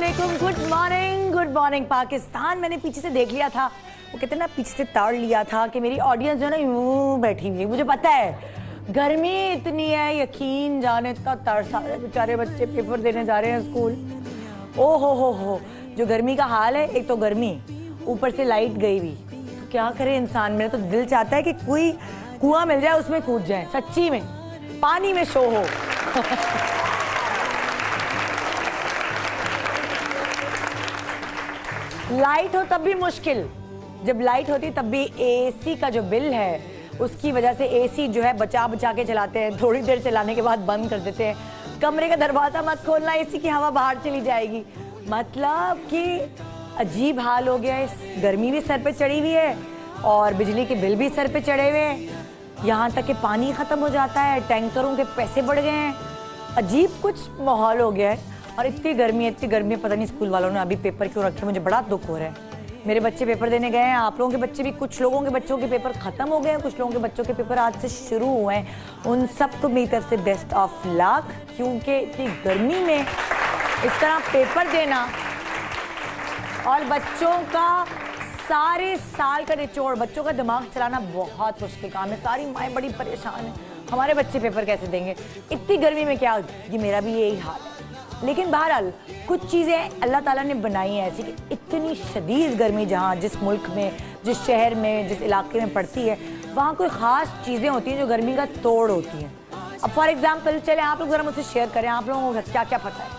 वालेकुम, good morning Pakistan. मैंने पीछे से देख लिया था, वो कहते ना पीछे से ताड़ लिया था कि मेरी ऑडियंस जो है ना यूं बैठी हुई है। मुझे पता है गर्मी इतनी है, यकीन जाने इतना तरस आ रहा है। बेचारे बच्चे पेपर देने जा रहे हैं स्कूल। ओ हो, जो गर्मी का हाल है, एक तो गर्मी, ऊपर से लाइट गई हुई, तो क्या करे इंसान। मेरा तो दिल चाहता है कि कोई कुआं मिल जाए, उसमें कूद जाए, सच्ची में पानी में शो हो। लाइट हो तब भी मुश्किल, जब लाइट होती तब भी एसी का जो बिल है उसकी वजह से एसी जो है बचा बचा के चलाते हैं, थोड़ी देर चलाने के बाद बंद कर देते हैं। कमरे का दरवाजा मत खोलना, एसी की हवा बाहर चली जाएगी। मतलब कि अजीब हाल हो गया है। गर्मी भी सर पे चढ़ी हुई है और बिजली के बिल भी सर पे चढ़े हुए हैं। यहाँ तक कि पानी खत्म हो जाता है, टैंकरों के पैसे बढ़ गए हैं। अजीब कुछ माहौल हो गया है और इतनी गर्मी है, पता नहीं स्कूल वालों ने अभी पेपर क्यों रखे। मुझे बड़ा दुख हो रहा है। मेरे बच्चे पेपर देने गए हैं, आप लोगों के बच्चे भी, कुछ लोगों के बच्चों के पेपर खत्म हो गए हैं, कुछ लोगों के बच्चों के पेपर आज से शुरू हुए हैं। उन सबको मेरी तरफ से बेस्ट ऑफ लक, क्योंकि इतनी गर्मी में इस तरह पेपर देना और बच्चों का सारे साल का निचोड़, बच्चों का दिमाग चलाना बहुत मुश्किल काम है। सारी माएँ बड़ी परेशान हैं, हमारे बच्चे पेपर कैसे देंगे इतनी गर्मी में। क्या ये मेरा भी यही हाल है। लेकिन बहरहाल कुछ चीज़ें अल्लाह ताला ने बनाई हैं ऐसी कि इतनी शदीद गर्मी जहाँ जिस मुल्क में, जिस शहर में, जिस इलाके में पड़ती है, वहाँ कोई ख़ास चीज़ें होती हैं जो गर्मी का तोड़ होती हैं। अब फॉर एग्जांपल चले आप लोग ज़रा मुझसे शेयर करें, आप लोगों को क्या क्या पता है,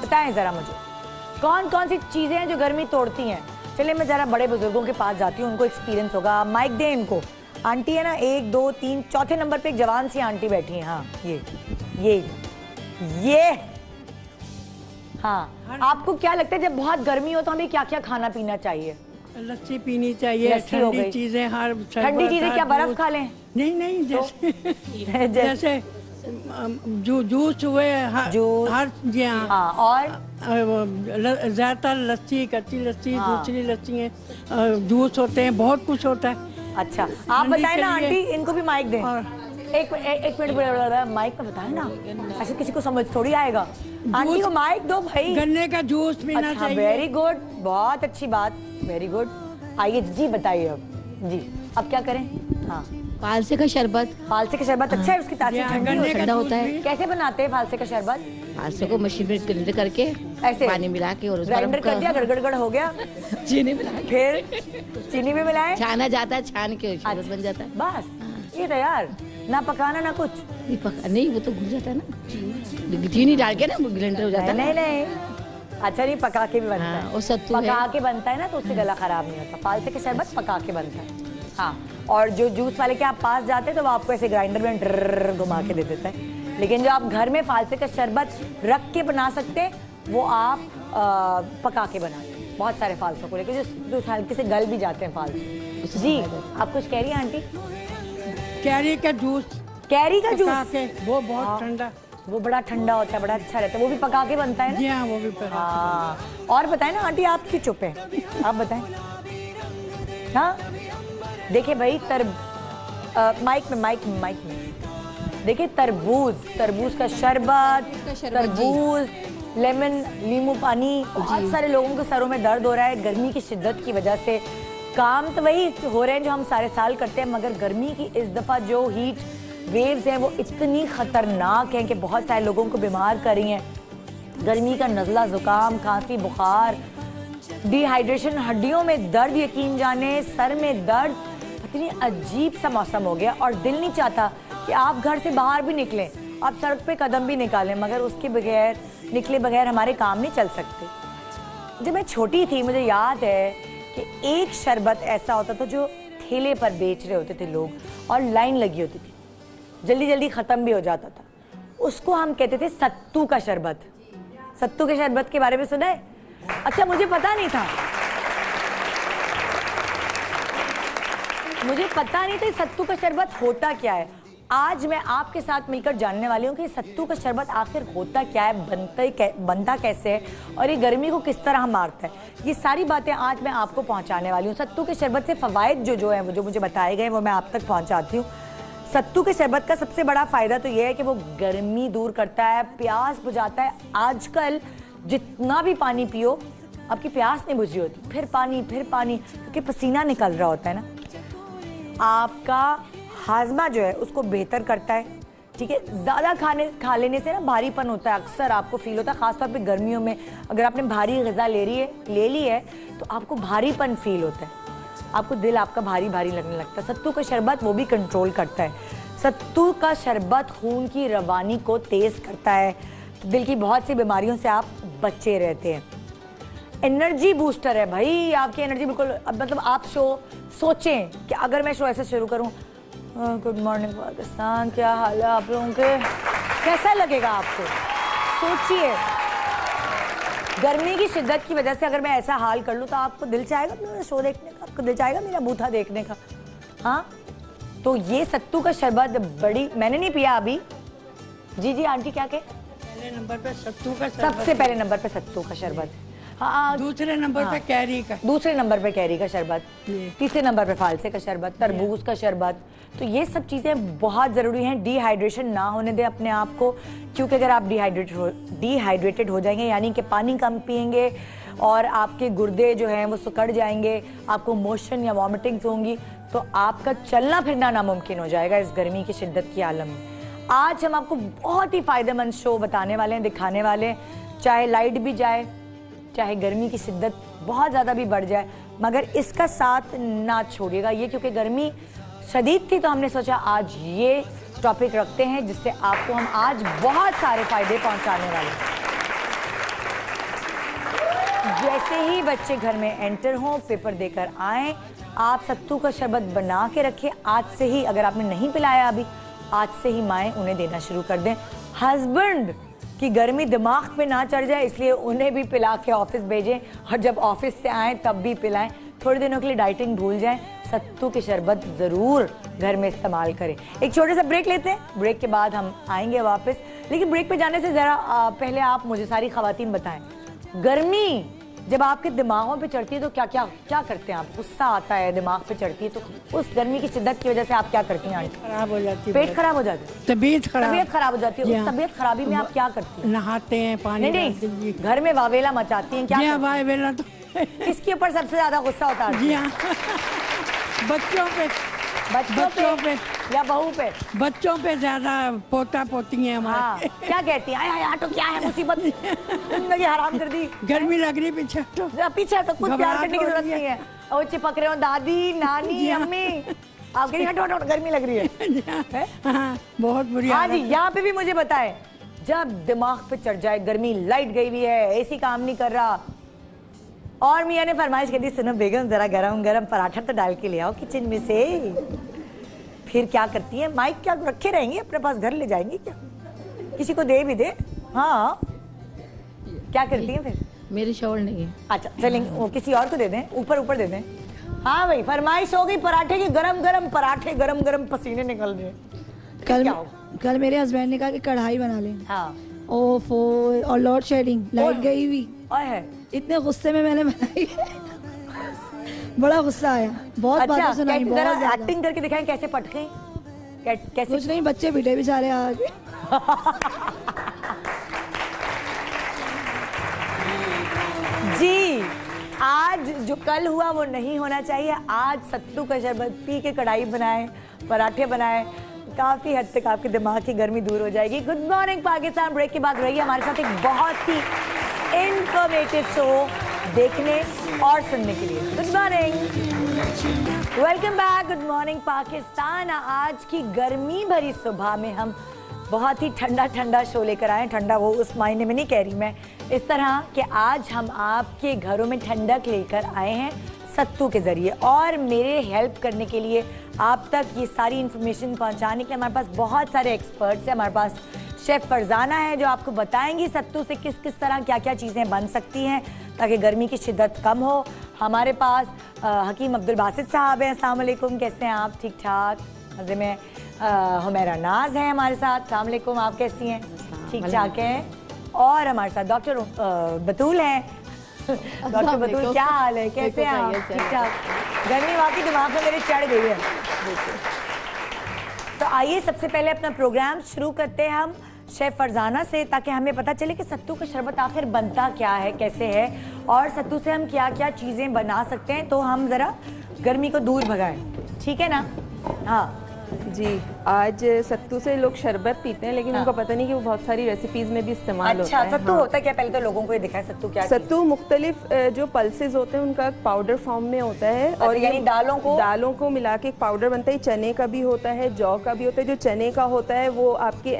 बताएं ज़रा मुझे कौन कौन सी चीज़ें हैं जो गर्मी तोड़ती हैं। चलिए मैं ज़रा बड़े बुजुर्गों के पास जाती हूँ, उनको एक्सपीरियंस होगा। माइक दें इनको। आंटी है ना, 1 2 3 चौथे नंबर पर एक जवान सी आंटी बैठी है। हाँ ये हाँ, आपको क्या लगता है जब बहुत गर्मी हो तो हमें क्या क्या खाना पीना चाहिए? लस्सी पीनी चाहिए, ठंडी चीजें, हर ठंडी चीजें क्या बर्फ खा लें? नहीं, तो, जैसे जूस हुए, हर जी हाँ, और ज्यादातर लस्सी, कच्ची लस्सी, दूसरी लस्सी है, जूस होते हैं, बहुत कुछ होता है। अच्छा, आप बताएं ना आंटी, इनको भी माइक दें। एक मिनट माइक में बताएं ना, ऐसे किसी को समझ थोड़ी आएगा। आंटी को माइक दो भाई। गन्ने का जूस पीना चाहिए। वेरी गुड, बहुत अच्छी बात, वेरी गुड। आइए जी बताइए अब जी, अब क्या करें? हाँ, फालसे का शरबत। फालसे का शरबत अच्छा है, उसकी तासीर ठंडा होता है। कैसे बनाते हैं फालसे का शरबत? फालसे को मशीन में ग्राइंडर करके, ऐसे पानी मिला के और ग्राइंडर कर दिया, गड़गड़ हो गया, चीनी मिला, फिर चीनी भी मिलाए, छाना जाता है, छान के शरबत बन जाता है। बस ये तैयार, ना पकाना ना कुछ। नहीं, वो तो घुल जाता है ना, चीनी डाल के ना ग्राइंडर हो जाता है। नहीं, अच्छा नहीं, पका के भी बनता है। और सत्तू पका के बनता है ना, तो उससे गला खराब नहीं होता। फालसे का शरबत पका के बनता है। हाँ, और जो जूस वाले के आप पास जाते हैं तो वो आपको ऐसे ग्राइंडर में ड्रर घुमा के दे देता है। लेकिन जो आप घर में फालसे का शरबत रख के बना सकते हैं, वो आप पका के बनाते हैं। बहुत सारे फालसों को लेकर जो हल्के से गल भी जाते हैं फालसे। जी, आप कुछ कह रही हैं आंटी? कैरी का जूस, कैरी का जूस वो बहुत ठंडा, वो बड़ा ठंडा होता है, बड़ा अच्छा रहता है। वो भी पका के बनता है ना? हाँ, वो भी पका। हाँ, और बताएं ना आंटी, आप क्यों चुप हैं? आप बताएं। हाँ, देखिए भाई, माइक में देखिए, तरबूज का शरबत, तरबूज, लेमन, नींबू पानी। बहुत सारे लोगों के सरों में दर्द हो रहा है गर्मी की शिद्दत की वजह से। काम तो वही हो रहे हैं जो हम सारे साल करते हैं, मगर गर्मी की इस दफ़ा जो हीट वेव्स हैं वो इतनी ख़तरनाक हैं कि बहुत सारे लोगों को बीमार कर रही हैं। गर्मी का नज़ला, ज़ुकाम, खांसी, बुखार, डिहाइड्रेशन, हड्डियों में दर्द, यकीन जाने सर में दर्द। इतनी अजीब सा मौसम हो गया और दिल नहीं चाहता कि आप घर से बाहर भी निकलें, आप सड़क पे कदम भी निकालें, मगर उसके बगैर, निकले बगैर हमारे काम नहीं चल सकते। जब मैं छोटी थी मुझे याद है कि एक शरबत ऐसा होता था जो ठेले पर बेच रहे होते थे लोग और लाइन लगी होती थी, जल्दी जल्दी ख़त्म भी हो जाता था। उसको हम कहते थे सत्तू का शरबत। सत्तू के शरबत के बारे में सुना है? अच्छा, मुझे पता नहीं था, सत्तू का शरबत होता क्या है। आज मैं आपके साथ मिलकर जानने वाली हूँ कि सत्तू का शरबत आखिर होता क्या है, बनता कैसे है और ये गर्मी को किस तरह मारता है। ये सारी बातें आज मैं आपको पहुँचाने वाली हूँ। सत्तू के शरबत से फ़वाइद जो हैं, जो मुझे बताए गए वो मैं आप तक पहुँचाती हूँ। सत्तू के शरबत का सबसे बड़ा फ़ायदा तो ये है कि वो गर्मी दूर करता है, प्यास बुझाता है। आजकल जितना भी पानी पियो आपकी प्यास नहीं बुझ रही होती, फिर पानी क्योंकि पसीना निकल रहा होता है ना। आपका हाजमा जो है उसको बेहतर करता है, ठीक है। ज़्यादा खा लेने से ना भारीपन होता है, अक्सर आपको फील होता है, खासतौर पे गर्मियों में अगर आपने भारी ग़िज़ा ले ली है तो आपको भारीपन फील होता है, आपको दिल आपका भारी भारी लगने लगता है। सत्तू का शरबत वो भी कंट्रोल करता है। सत्तू का शरबत खून की रवानी को तेज़ करता है, तो दिल की बहुत सी बीमारियों से आप बचे रहते हैं। एनर्जी बूस्टर है भाई, आपकी एनर्जी बिल्कुल, अब मतलब आप सोचें कि अगर मैं शो ऐसे शुरू करूं, गुड मॉर्निंग पाकिस्तान, क्या हाल है आप लोगों के, कैसा लगेगा आपको? सोचिए, गर्मी की शिद्दत की वजह से अगर मैं ऐसा हाल कर लूं तो आपको दिल चाहेगा मेरा शो देखने का, आपको दिल चाहेगा मेरा बूथा देखने का? हाँ, तो ये सत्तू का शरबत बड़ी, मैंने नहीं पिया अभी। जी आंटी क्या कहे? पहले नंबर पे सत्तू का शरबत, सबसे पहले नंबर पे सत्तू का शरबत। हाँ, दूसरे नंबर पे कैरी का, दूसरे नंबर पे कैरी का शरबत, तीसरे नंबर पे फालसे का शरबत, तरबूज का शरबत। तो ये सब चीज़ें बहुत ज़रूरी हैं। डिहाइड्रेशन ना होने दें अपने आप को, क्योंकि अगर आप डिहाइड्रेटेड हो जाएंगे, यानी कि पानी कम पिएंगे और आपके गुर्दे जो हैं वो सिकुड़ जाएंगे, आपको मोशन या वॉमिटिंग्स होंगी, तो आपका चलना फिरना नामुमकिन हो जाएगा इस गर्मी की शिद्दत की आलम में। आज हम आपको बहुत ही फ़ायदेमंद शो बताने वाले हैं, दिखाने वाले हैं, चाहे लाइट भी जाए, चाहे गर्मी की शिद्दत बहुत ज़्यादा भी बढ़ जाए, मगर इसका साथ ना छोड़िएगा ये, क्योंकि गर्मी शदीद थी तो हमने सोचा आज ये टॉपिक रखते हैं जिससे आपको हम आज बहुत सारे फायदे पहुंचाने वाले हैं। जैसे ही बच्चे घर में एंटर हों, पेपर देकर आएँ, आप सत्तू का शरबत बना के रखें आज से ही। अगर आपने नहीं पिलाया अभी, आज से ही माएँ उन्हें देना शुरू कर दें। हस्बैंड की गर्मी दिमाग पे ना चढ़ जाए, इसलिए उन्हें भी पिला के ऑफिस भेजें, और जब ऑफिस से आएँ तब भी पिलाएं। थोड़े दिनों के लिए डाइटिंग भूल जाएं, सत्तू के शरबत ज़रूर घर में इस्तेमाल करें। एक छोटे सा ब्रेक लेते हैं, ब्रेक के बाद हम आएंगे वापस। लेकिन ब्रेक पे जाने से ज़रा पहले आप मुझे सारी ख़वातीन बताएं, गर्मी जब आपके दिमागों पे चढ़ती है तो क्या करते हैं आप? गुस्सा आता है, दिमाग पे चढ़ती है, तो उस गर्मी की शिद्दत की वजह से आप क्या करती हैं आंटी? खराब हो जाती है, पेट खराब हो जाता है, तबीयत खराब हो जाती है। उस तबीयत खराबी में आप क्या करती हैं? नहाते हैं, पानी नहीं, घर में वावेला मचाती हैं क्या? वावेला तो किसके ऊपर सबसे ज्यादा गुस्सा होता है? जी हाँ, बच्चों पे या बहू पे? बच्चों पे ज्यादा, पोता पोती हैं हमारे। हाँ, क्या कहती हैं? आया तो क्या है मुसीबत, जिंदगी हराम कर दी, गर्मी लग रही पीछे तो कुछ प्यार करने की जरूरत नहीं है। और चिपक रहे हो दादी, नानी, अम्मी, आप कहीं हटो, गर्मी लग रही है। हाँ, बहुत बुरी। हाँ जी, यहाँ पे भी मुझे बताएं, जब दिमाग पे चढ़ जाए गर्मी, लाइट गई हुई है, एसी काम नहीं कर रहा, और मियाँ ने फरमाइश कर दी, सुनो बेगम जरा गरम गरम पराठा तो डाल के ले आओ किचन में से, फिर क्या करती हैं? माइक क्या रखे रहेंगे अपने पास, घर ले जाएंगी क्या? किसी को दे भी दे। हाँ, क्या करती हैं फिर? मेरी शॉल नहीं है। अच्छा चलेंगे, वो किसी और को दे दें, ऊपर दे दें। हाँ भाई, फरमाइश हो गई पराठे की, गरम गरम पराठे, गरम गरम पसीने निकल रहे। कल मेरे हस्बैंड ने कहा कि कढ़ाई बना लें। हाँ, ओफो, और लोड शेडिंग, लाइट गई हुई, है इतने गुस्से में मैंने बनाई बड़ा गुस्सा आया, बहुत बातें सुनाई, बहुत ज्यादा। एक्टिंग करके दिखाएं कैसे पटके, कैसे? कुछ नहीं, बच्चे पीटे भी सारे आगे। जी, आज जो कल हुआ वो नहीं होना चाहिए। आज सत्तू का शरबत पी के कढ़ाई बनाएं, पराठे बनाएं, काफी हद तक आपके दिमाग की गर्मी दूर हो जाएगी। गुड मॉर्निंग पाकिस्तान ब्रेक के बाद रहिए हमारे साथ एक बहुत ही इंफॉर्मेटिव शो देखने और सुनने के लिए। Good morning, welcome back, good morning Pakistan. आज की गर्मी भरी सुबह में हम बहुत ही ठंडा ठंडा शो लेकर आए। ठंडा वो उस मायने में नहीं कह रही मैं, इस तरह कि आज हम आपके घरों में ठंडक लेकर आए हैं सत्तू के ज़रिए। और मेरे हेल्प करने के लिए, आप तक ये सारी इन्फॉर्मेशन पहुंचाने के लिए हमारे पास बहुत सारे एक्सपर्ट्स हैं। हमारे पास शेफ़ फरजाना है जो आपको बताएंगी सत्तू से किस किस तरह क्या क्या चीज़ें बन सकती हैं ताकि गर्मी की शिद्दत कम हो। हमारे पास हकीम अब्दुल बासित साहब हैं। अस्सलाम वालेकुम, कैसे हैं आप? ठीक ठाक, मज़े में। हुमैरा नाज है हमारे साथ। अस्सलाम वालेकुम, आप कैसी हैं? ठीक ठाक हैं। और हमारे साथ डॉक्टर बतूल हैं। डॉक्टर बतूल, क्या हाल है, कैसे हैं आप? ठीक ठाक। गर्मी वाकई दिमाग में मेरे चढ़ गई है। तो आइए सबसे पहले अपना प्रोग्राम शुरू करते हैं हम शेफ फरजाना से, ताकि हमें पता चले कि सत्तू का शरबत आखिर बनता क्या है, कैसे है, और सत्तू से हम क्या क्या चीज़ें बना सकते हैं, तो हम ज़रा गर्मी को दूर भगाएं। ठीक है ना? हाँ जी, आज सत्तू से लोग शरबत पीते हैं, लेकिन उनको पता नहीं कि वो बहुत सारी रेसिपीज में भी इस्तेमाल होता है। अच्छा, सत्तू होता है क्या? पहले तो लोगों को ये दिखाएं सत्तू क्या। सत्तू मुख्तलिफ जो पल्सेस होते हैं उनका पाउडर फॉर्म में होता है, और यानी दालों को मिला के एक पाउडर बनता है। चने का भी होता है, जौ का भी होता है। जो चने का होता है वो आपके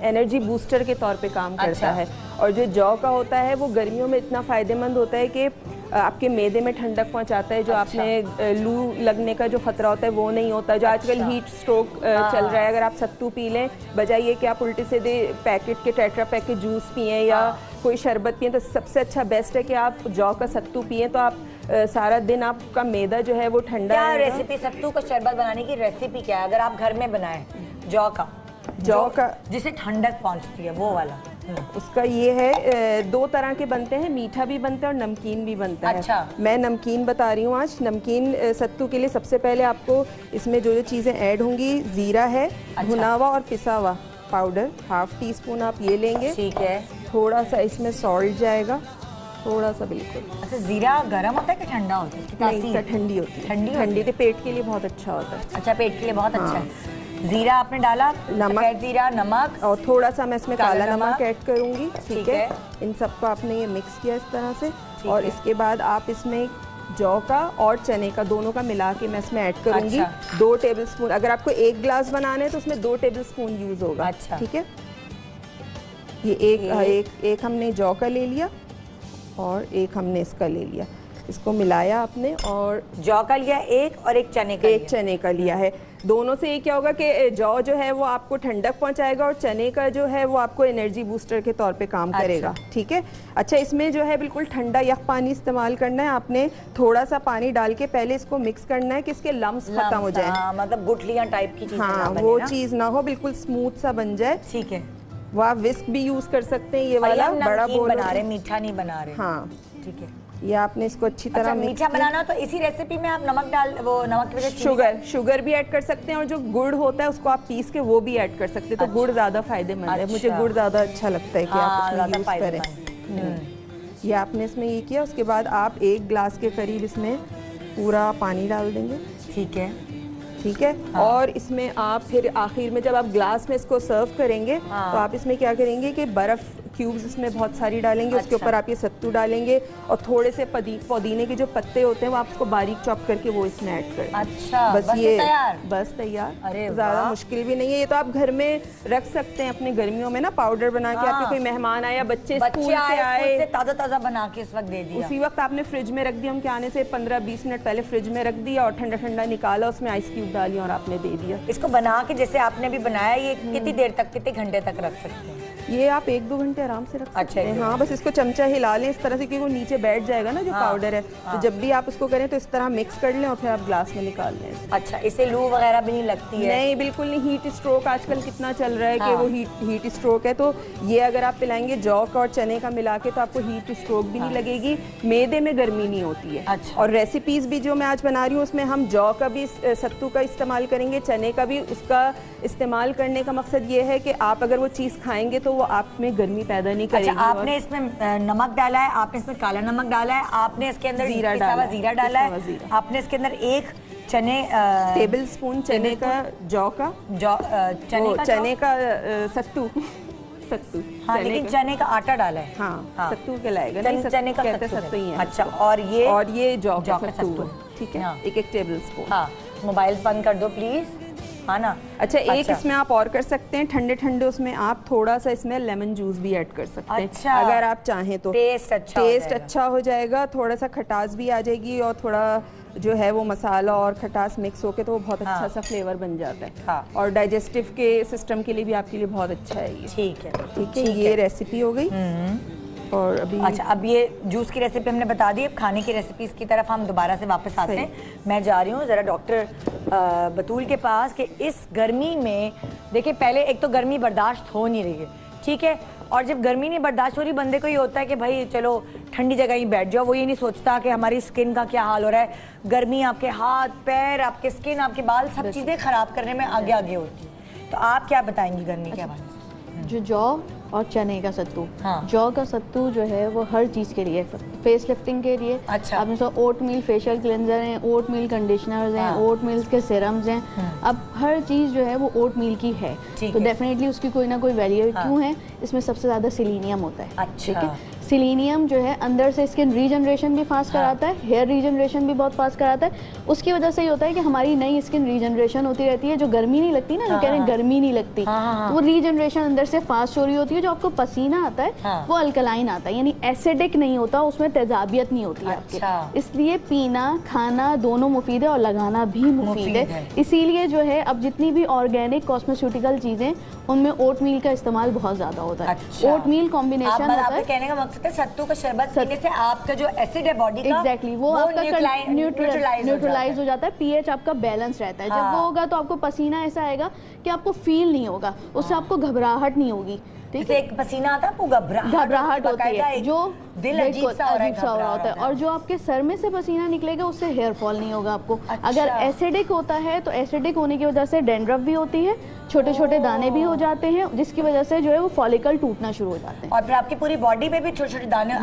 एनर्जी बूस्टर के तौर पे काम करता है, और जो जौ का होता है वो गर्मियों में इतना फ़ायदेमंद होता है कि आपके मैदे में ठंडक पहुंचाता है। जो आपने लू लगने का जो खतरा होता है वो नहीं होता। जो आजकल हीट स्ट्रोक चल रहा है, अगर आप सत्तू पी लें, बजाय ये कि आप उल्टे सीधे पैकेट के टेट्रा पैक के जूस पिएं या कोई शरबत पिएं, तो सबसे अच्छा बेस्ट है कि आप जौ का सत्तू पिएं। तो आप सारा दिन आपका मैदा जो है वो ठंडा क्या रेसिपी सत्तू का शरबत बनाने की रेसिपी क्या है, अगर आप घर में बनाएं? जौ का जिसे ठंडक पहुंचती है वो वाला। उसका ये है, दो तरह के बनते हैं, मीठा भी बनता है और नमकीन भी बनता है। अच्छा। मैं नमकीन बता रही हूँ आज। नमकीन सत्तू के लिए सबसे पहले आपको इसमें जो जो चीज़ें ऐड होंगी, ज़ीरा है, भुना हुआ और पिसा हुआ पाउडर, ½ टीस्पून आप ये लेंगे। ठीक है। थोड़ा सा इसमें सॉल्ट जाएगा, थोड़ा सा बिल्कुल। अच्छा, जीरा गर्म होता है कि ठंडा होता है? नहीं, ठंडी होती है। ठंडी तो पेट के लिए बहुत अच्छा होता है। अच्छा, पेट के लिए बहुत अच्छा है। जीरा आपने डाला, नमक, जीरा, नमक, और थोड़ा सा मैं इसमें काला नमक ऐड करूंगी। ठीक है। इन सबको आपने ये मिक्स किया इस तरह से, और इसके बाद आप इसमें जौ का और चने का दोनों का मिला के मैं इसमें ऐड करूंगी। 2 टेबलस्पून। अगर आपको 1 ग्लास बनाना है तो उसमें 2 टेबलस्पून यूज होगा। अच्छा। ठीक है। ये एक हमने जौ का ले लिया और एक हमने इसका ले लिया। इसको मिलाया आपने, और जौ का लिया एक और एक चने का लिया है। दोनों से ये क्या होगा कि जौ जो है वो आपको ठंडक पहुंचाएगा और चने का जो है वो आपको एनर्जी बूस्टर के तौर पे काम करेगा। ठीक है। अच्छा, इसमें जो है बिल्कुल ठंडा यख पानी इस्तेमाल करना है। आपने थोड़ा सा पानी डाल के पहले इसको मिक्स करना है कि इसके लम्स खत्म हो जाए। मतलब गुठलियां टाइप की चीज़। हाँ, वो चीज़ ना हो, बिल्कुल स्मूथ सा बन जाए। ठीक है। वो आप विस्क भी यूज कर सकते हैं, ये वाला बड़ा बोल बना रहे, मीठा नहीं बना रहे। हाँ, ठीक है। ये आपने इसको अच्छी तरह मीठा बनाना, तो इसी रेसिपी में आप नमक की वजह शुगर भी ऐड कर सकते हैं, और जो गुड़ होता है उसको आप पीस के वो भी ऐड कर सकते हैं। तो गुड़ ज्यादा फायदेमंद है। मुझे गुड़ ज्यादा अच्छा लगता है कि आप इसमें यूज करें। ये आपने इसमें ये किया। उसके बाद आप 1 ग्लास के करीब इसमें पूरा पानी डाल देंगे। ठीक है। ठीक है। और इसमें आप फिर आखिर में जब आप ग्लास में इसको सर्व करेंगे, तो आप इसमें क्या करेंगे कि बर्फ क्यूब्स इसमें बहुत सारी डालेंगे। उसके ऊपर आप ये सत्तू डालेंगे, और थोड़े से पुदीने के जो पत्ते होते हैं वो आप उसको बारीक चॉप करके वो इसमें ऐड कर। अच्छा, बस ये तैयार। अरे ज्यादा मुश्किल भी नहीं है। ये तो आप घर में रख सकते हैं अपने गर्मियों में ना, पाउडर बना के। आपके कोई मेहमान आया, बच्चे स्कूल से आए, ताजा बना के इस वक्त दे दिया, उसी वक्त आपने फ्रिज में रख दिया। उनके आने से 15-20 मिनट पहले फ्रिज में रख दिया, और ठंडा ठंडा निकाला, उसमें आइस क्यूब डाली और आपने दे दिया। इसको बना के जैसे आपने भी बनाया, ये कितनी देर तक, कितने घंटे तक रख सकते हैं? ये आप 1-2 घंटे आराम से रख सकते हैं। हाँ, बस इसको चमचा हिला लें इस तरह से कि वो नीचे बैठ जाएगा ना जो पाउडर है। तो जब भी आप उसको करें तो इस तरह मिक्स कर लें और फिर आप ग्लास में निकाल लें। अच्छा, इसे लू वगैरह भी नहीं लगती है? नहीं, बिल्कुल नहीं। हीट स्ट्रोक आजकल कितना चल रहा है कि वो हीट स्ट्रोक है, तो ये अगर आप पिलाएंगे जौ का और चने का मिला के, तो आपको हीट स्ट्रोक भी नहीं लगेगी। मैदे में गर्मी नहीं होती है। अच्छा। और रेसिपीज भी जो मैं आज बना रही हूँ उसमें हम जौ का भी, सत्तू का इस्तेमाल करेंगे, चने का भी। उसका इस्तेमाल करने का मकसद ये है कि आप अगर वो चीज़ खाएंगे तो वो आप में गर्मी पैदा नहीं करेगी। अच्छा, आपने इसमें नमक डाला है, आपने इसमें काला नमक डाला है, आपने इसके अंदर जीरा डाला है, आपने इसके अंदर 1 टेबलस्पून चने का, जौ का, चने का सत्तू। हाँ, लेकिन चने का आटा डाला है। हाँ, सत्तू कहलाएगा, चने का सत्तू ही है। अच्छा, और ये जौ का सत्तू। ठीक है। 1 टेबलस्पून। हाँ, मोबाइल बंद कर दो प्लीज। हाँ ना। अच्छा, एक इसमें आप और कर सकते हैं, ठंडे ठंडे उसमें आप थोड़ा सा इसमें लेमन जूस भी ऐड कर सकते हैं। अच्छा, अगर आप चाहें तो टेस्ट अच्छा हो जाएगा। थोड़ा सा खटास भी आ जाएगी, और थोड़ा जो है वो मसाला और खटास मिक्स होके तो वो बहुत अच्छा सा फ्लेवर बन जाता है। हाँ। और डाइजेस्टिव के सिस्टम के लिए भी आपके लिए बहुत अच्छा है ये। ठीक है। ये रेसिपी हो गई। और अभी अच्छा, अब ये जूस की रेसिपी हमने बता दी। अब खाने की रेसिपीज की तरफ हम दोबारा से वापस आते हैं। मैं जा रही हूँ ज़रा डॉक्टर बतूल के पास कि इस गर्मी में, देखिए पहले एक तो गर्मी बर्दाश्त हो नहीं रही है, ठीक है, और जब गर्मी नहीं बर्दाश्त हो रही, बंदे को ये होता है कि भाई चलो ठंडी जगह ही बैठ जाओ। वो ये नहीं सोचता कि हमारी स्किन का क्या हाल हो रहा है। गर्मी आपके हाथ पैर, आपके स्किन, आपके बाल, सब चीज़ें ख़राब करने में आगे आगे होती है। तो आप क्या बताएंगी गर्मी के हवाले से? जो जौ और चने का सत्तू। हाँ। जौ का सत्तू जो है वो हर चीज़ के लिए, फेस लिफ्टिंग के लिए। अच्छा। आपने सो ओट मिल फेशियल क्लेंजर हैं, ओट मिल कंडीशनर्स हैं, हाँ। ओट मिल्स के सीरम्स हैं। अब हर चीज़ जो है वो ओट मिल की है, ठीक तो है। डेफिनेटली उसकी कोई ना कोई वैल्यू हाँ। क्यों है। इसमें सबसे ज़्यादा सेलेनियम होता है। अच्छा। ठीक है। सेलेनियम जो है अंदर से स्किन रीजनरेशन भी फास्ट कराता है, हेयर रीजनरेशन भी बहुत फास्ट कराता है। उसकी वजह से ये होता है कि हमारी नई स्किन रीजनरेशन होती रहती है। जो गर्मी नहीं लगती ना, जो कह रहे हैं गर्मी नहीं लगती, तो वो रीजनरेशन अंदर से फास्ट हो रही होती है। जो आपको पसीना आता है वो अल्कलाइन आता है, यानी एसिडिक नहीं होता, उसमें तेजाबियत नहीं होती है आपके। इसलिए पीना खाना दोनों मुफीद है और लगाना भी मुफीद है। इसीलिए जो है अब जितनी भी ऑर्गेनिक कॉस्मेस्यूटिकल चीज़ें उनमें ओट मील का इस्तेमाल बहुत ज़्यादा होता है। ओट मील कॉम्बिनेशन होता है। कहने का मकसद है सत्तू का शरबत पीने से आपका जो एसिड है बॉडी का, एग्जैक्टली वो आपका न्यूट्रलाइज हो जाता है। पीएच आपका बैलेंस रहता है। जब वो होगा तो आपको पसीना ऐसा आएगा कि आपको फील नहीं होगा, उससे आपको घबराहट नहीं होगी। ठीक है, एक पसीना आता है आपको घबराहट होती है, जो दिल अजीब सा हो रहा होता है। और जो आपके सर में से पसीना निकलेगा उससे हेयर फॉल नहीं होगा आपको। अगर एसिडिक होता है तो एसिडिक होने की वजह से डैंड्रफ भी होती है, छोटे छोटे दाने भी हो जाते हैं, जिसकी वजह से जो है वो फॉलिकल टूटना शुरू हो जाते हैं। और फिर आपकी पूरी बॉडी पे भी छोटे छोटे दाने,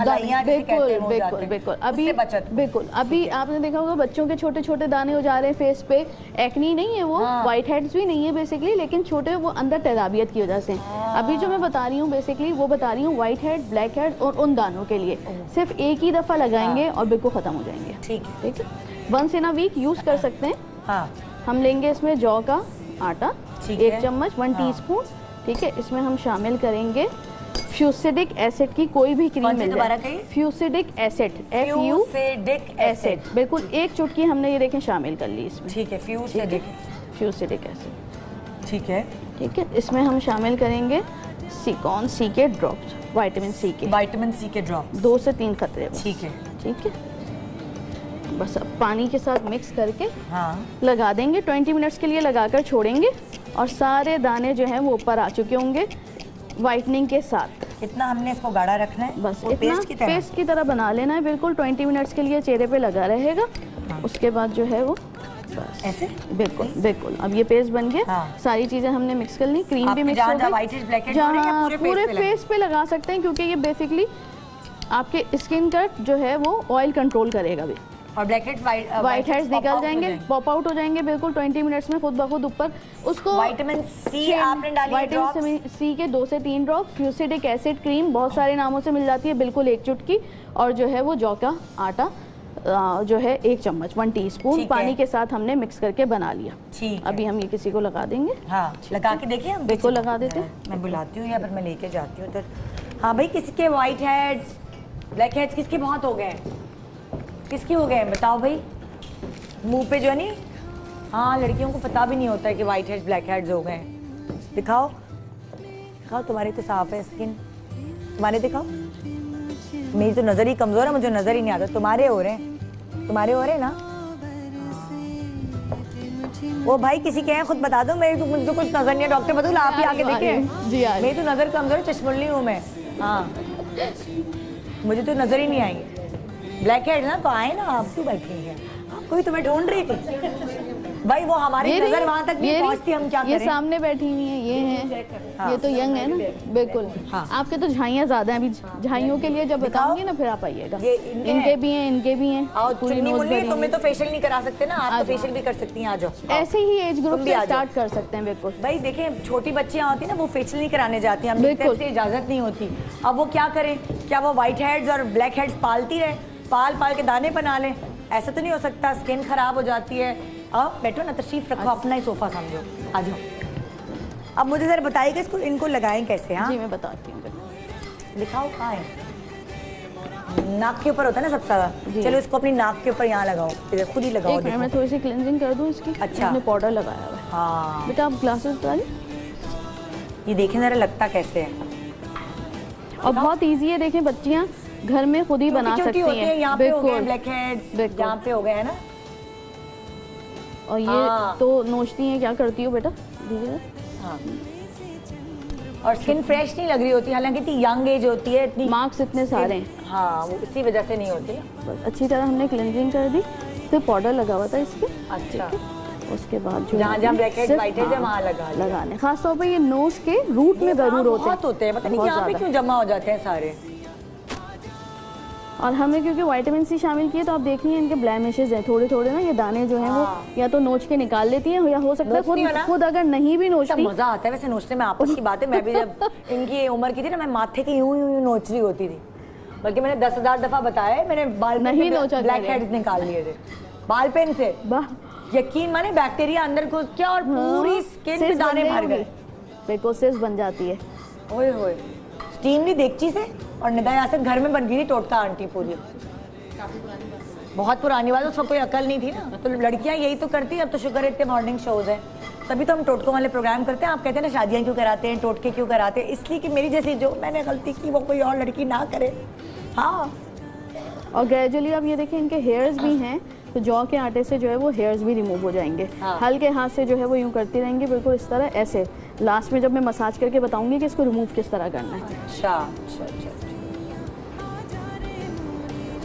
बिल्कुल। अभी आपने देखा होगा बच्चों के छोटे छोटे दाने हो जा रहे हैं फेस पे। एक्नी नहीं है वो, व्हाइट हेड्स भी नहीं है बेसिकली, लेकिन छोटे वो अंदर तेजाबियत की वजह से। अभी जो मैं बता रही हूँ बेसिकली वो बता रही हूँ व्हाइट हेड, ब्लैक हेड और उन दानों के लिए सिर्फ एक ही दफा लगाएंगे और बिल्कुल खत्म हो जाएंगे। ठीक है। Once in a week use कर सकते हैं। हाँ। हम लेंगे इसमें जौ का आटा 1 चम्मच 1 टीस्पून। ठीक है। इसमें हम शामिल करेंगे फ्यूसिडिक एसिड की कोई भी क्रीम मिल जाए। फ्यूसिडिक एसिड, फ्यूसिडिक एसिड, बिल्कुल 1 चुटकी हमने ये देखें शामिल कर ली इसमें। ठीक है। Fusidic acid. ठीक है। ठीक है। इसमें हम शामिल करेंगे सिकॉन सी के ड्रॉप्स, विटामिन सी के ड्रॉप 2 से 3 खतरे। ठीक है। ठीक है। बस अब पानी के साथ मिक्स करके लगा देंगे। 20 मिनट्स के लिए लगाकर छोड़ेंगे और सारे दाने जो हैं वो ऊपर आ चुके होंगे वाइटनिंग के साथ। इतना हमने इसको गाढ़ा रखना है, बस इतना पेस्ट की तरह बना लेना है। बिल्कुल 20 मिनट्स के लिए चेहरे पे लगा रहेगा। उसके बाद जो है वो बस ऐसे बिल्कुल। अब ये पेस्ट बन गया। सारी चीजें हमने मिक्स कर ली, क्रीम भी मिक्स हो गई। जहाँ पूरे फेस पे लगा सकते हैं, क्योंकि ये बेसिकली आपके स्किन का जो है वो ऑयल कंट्रोल करेगा भी। और ब्लैक हेड्स व्हाइट हेड्स निकल जाएंगे, पॉप आउट हो जाएंगे बिल्कुल 20 मिनट्स में खुद ब खुद ऊपर। उसको विटामिन सी आपने डाली, विटामिन सी के 2 से 3 ड्रॉप। फ्यूसिडिक एसिड क्रीम बहुत सारे नामों से मिल जाती है, बिल्कुल 1 चुटकी। और जो है वो जौ का आटा जो है 1 चम्मच 1 टीस्पून पानी के साथ हमने मिक्स करके बना लिया। अभी हम ये किसी को लगा देंगे। हाँ, लगा के देखिए हम बिल्कुल लगा देते हैं। मैं बुलाती हूँ या फिर मैं लेके जाती हूँ। तो हाँ भाई, किसी के व्हाइट हेड्स ब्लैक हेड्स किसके बहुत हो गए, किसके हो गए बताओ भाई। मुंह पे जो है नहीं, हाँ लड़कियों को पता भी नहीं होता है कि व्हाइट हेड्स ब्लैक हेड्स हो गए। दिखाओ दिखाओ, तुम्हारी तो साफ है स्किन, तुम्हारे दिखाओ। मेरी तो नजर ही कमजोर है, मुझे नजर ही नहीं आता। तुम्हारे हो रहे हैं ना। वो भाई किसी के हैं खुद बता दो, मेरी तो मुझे तो कुछ नजर नहीं है। डॉक्टर बतूल आप ही आके देखें। मेरी तो नजर कमजोर है, चश्मुल्ली हूँ मैं। हाँ मुझे तो नजर ही नहीं आई। ब्लैक हेड ना तो आए ना, आप क्यों बैठी हैं? कोई तुम्हें ढूंढ रही थी भाई, वो हमारी नजर वहां तक नहीं पहुंचती, हम क्या करें। ये सामने बैठी हुई है, ये हैं। ये तो यंग है ना, बिल्कुल। आपके तो झाइयाँ ज्यादा हैं। अभी झाइयों के लिए जब बताऊंगी ना फिर आप आइएगा। इनके भी हैं पूरी नोज भरी। तुम्हें तो फेशियल नहीं करा सकते ना, आप तो फेशियल भी कर सकती हैं। आ जाओ, ऐसे ही एज ग्रुप से स्टार्ट कर सकते हैं। बिल्कुल भाई देखें, छोटी बच्चियां होती है ना, वो फेशियल नहीं कराने जाती हैं, हमें इजाजत नहीं होती। अब वो क्या करें? क्या वो व्हाइट हेड्स और ब्लैक हेड्स पालती रहे, पाल के दाने बना लें? ऐसा तो नहीं हो सकता, स्किन खराब हो जाती है। आओ बैठो ना, तशरीफ रखो, अपना ही सोफा समझो, आ जाओ। अब मुझे जरा बताइएगा इसको, इनको लगाएं कैसे? हाँ जी मैं बताती हूँ। दिखाओ कहाँ है। नाक के ऊपर होता है ना सबसे ज्यादा। चलो इसको अपनी नाक के ऊपर यहाँ लगाओ, खुद ही लगाओ। मैं थोड़ी सी क्लींजिंग कर दूँ इसकी। अच्छा, आपने पाउडर लगाया हुआ है। हाँ बेटा आप ग्लासेस डालिए, ये देखें जरा लगता कैसे है। और बहुत ईजी है, देखें बच्चियाँ घर में खुद ही बना सकती हैं। यहाँ पे हो गए ब्लैक हेड्स, यहाँ पे हो गए है ना। और ये तो नोचती हैं, क्या करती हो बेटा? दीजिए। हाँ। और स्किन फ्रेश नहीं लग रही होती, हालांकि इतनी यंग एज होती है, इतनी मार्क्स इतने सारे हैं। हाँ वो इसी वजह से नहीं होती। बस अच्छी तरह हमने क्लींजिंग कर दी, फिर पाउडर लगा हुआ था इसके। अच्छा उसके बाद जो जहाँ जहाँ ब्लैक हेड सिर्फ, व्हाइट हेड है वहाँ लगाने। खास तौर पे ये नोज के रूट में जरूर बहुत होते हैं, पता नहीं बहुत यहाँ पे ज़्यादा। क्यों जमा हो जाते हैं सारे। और हमने क्योंकि विटामिन सी शामिल किए तो आप देख रही हैं इनके ब्लैमिशेस हैं थोड़े थोड़े ना, ये दाने जो हैं वो या तो नोच के निकाल लेती हैं या हो सकता है खुद अगर नहीं भी नोचती। मजा आता है वैसे नोचने में, आपस की बात है। मैं भी जब इनकी उम्र की थी ना, मैं माथे की यूं यूं नोच रही होती थी, बल्कि मैंने 10,000 दफा बताया, मैंने बाल नहीं नोचा, ब्लैक हेड्स निकाल लिए थे बाल पेन से। यकीन माने बैक्टीरिया अंदर घुस गया और पूरी स्किन पे दाने भर गए, बेकोसिस बन जाती है। ओए होए, स्टीम भी देगची से और निदा यासिन घर में बन गई थी टोटका आंटी पूरी। बहुत पुरानी बात, उसमें कोई अकल नहीं थी ना, तो लड़कियां यही तो करती। अब तो शुक्र है इतने मॉर्निंग शोज हैं, तभी तो हम टोटकों वाले प्रोग्राम करते हैं। आप कहते हैं ना शादियां क्यों कराते हैं, टोटके क्यों कराते हैं, इसलिए कि मेरी जैसी जो मैंने गलती की वो कोई और लड़की ना करे। हाँ, और ग्रेजुअली आप ये देखें इनके हेयर्स भी हैं, तो जौ के आटे से जो है वो हेयर्स भी रिमूव हो जाएंगे। हल्के हाथ से जो है वो यूं करती रहेंगी, बिल्कुल इस तरह ऐसे। लास्ट में जब मैं मसाज करके बताऊंगी कि इसको रिमूव किस तरह करना है। अच्छा अच्छा अच्छा।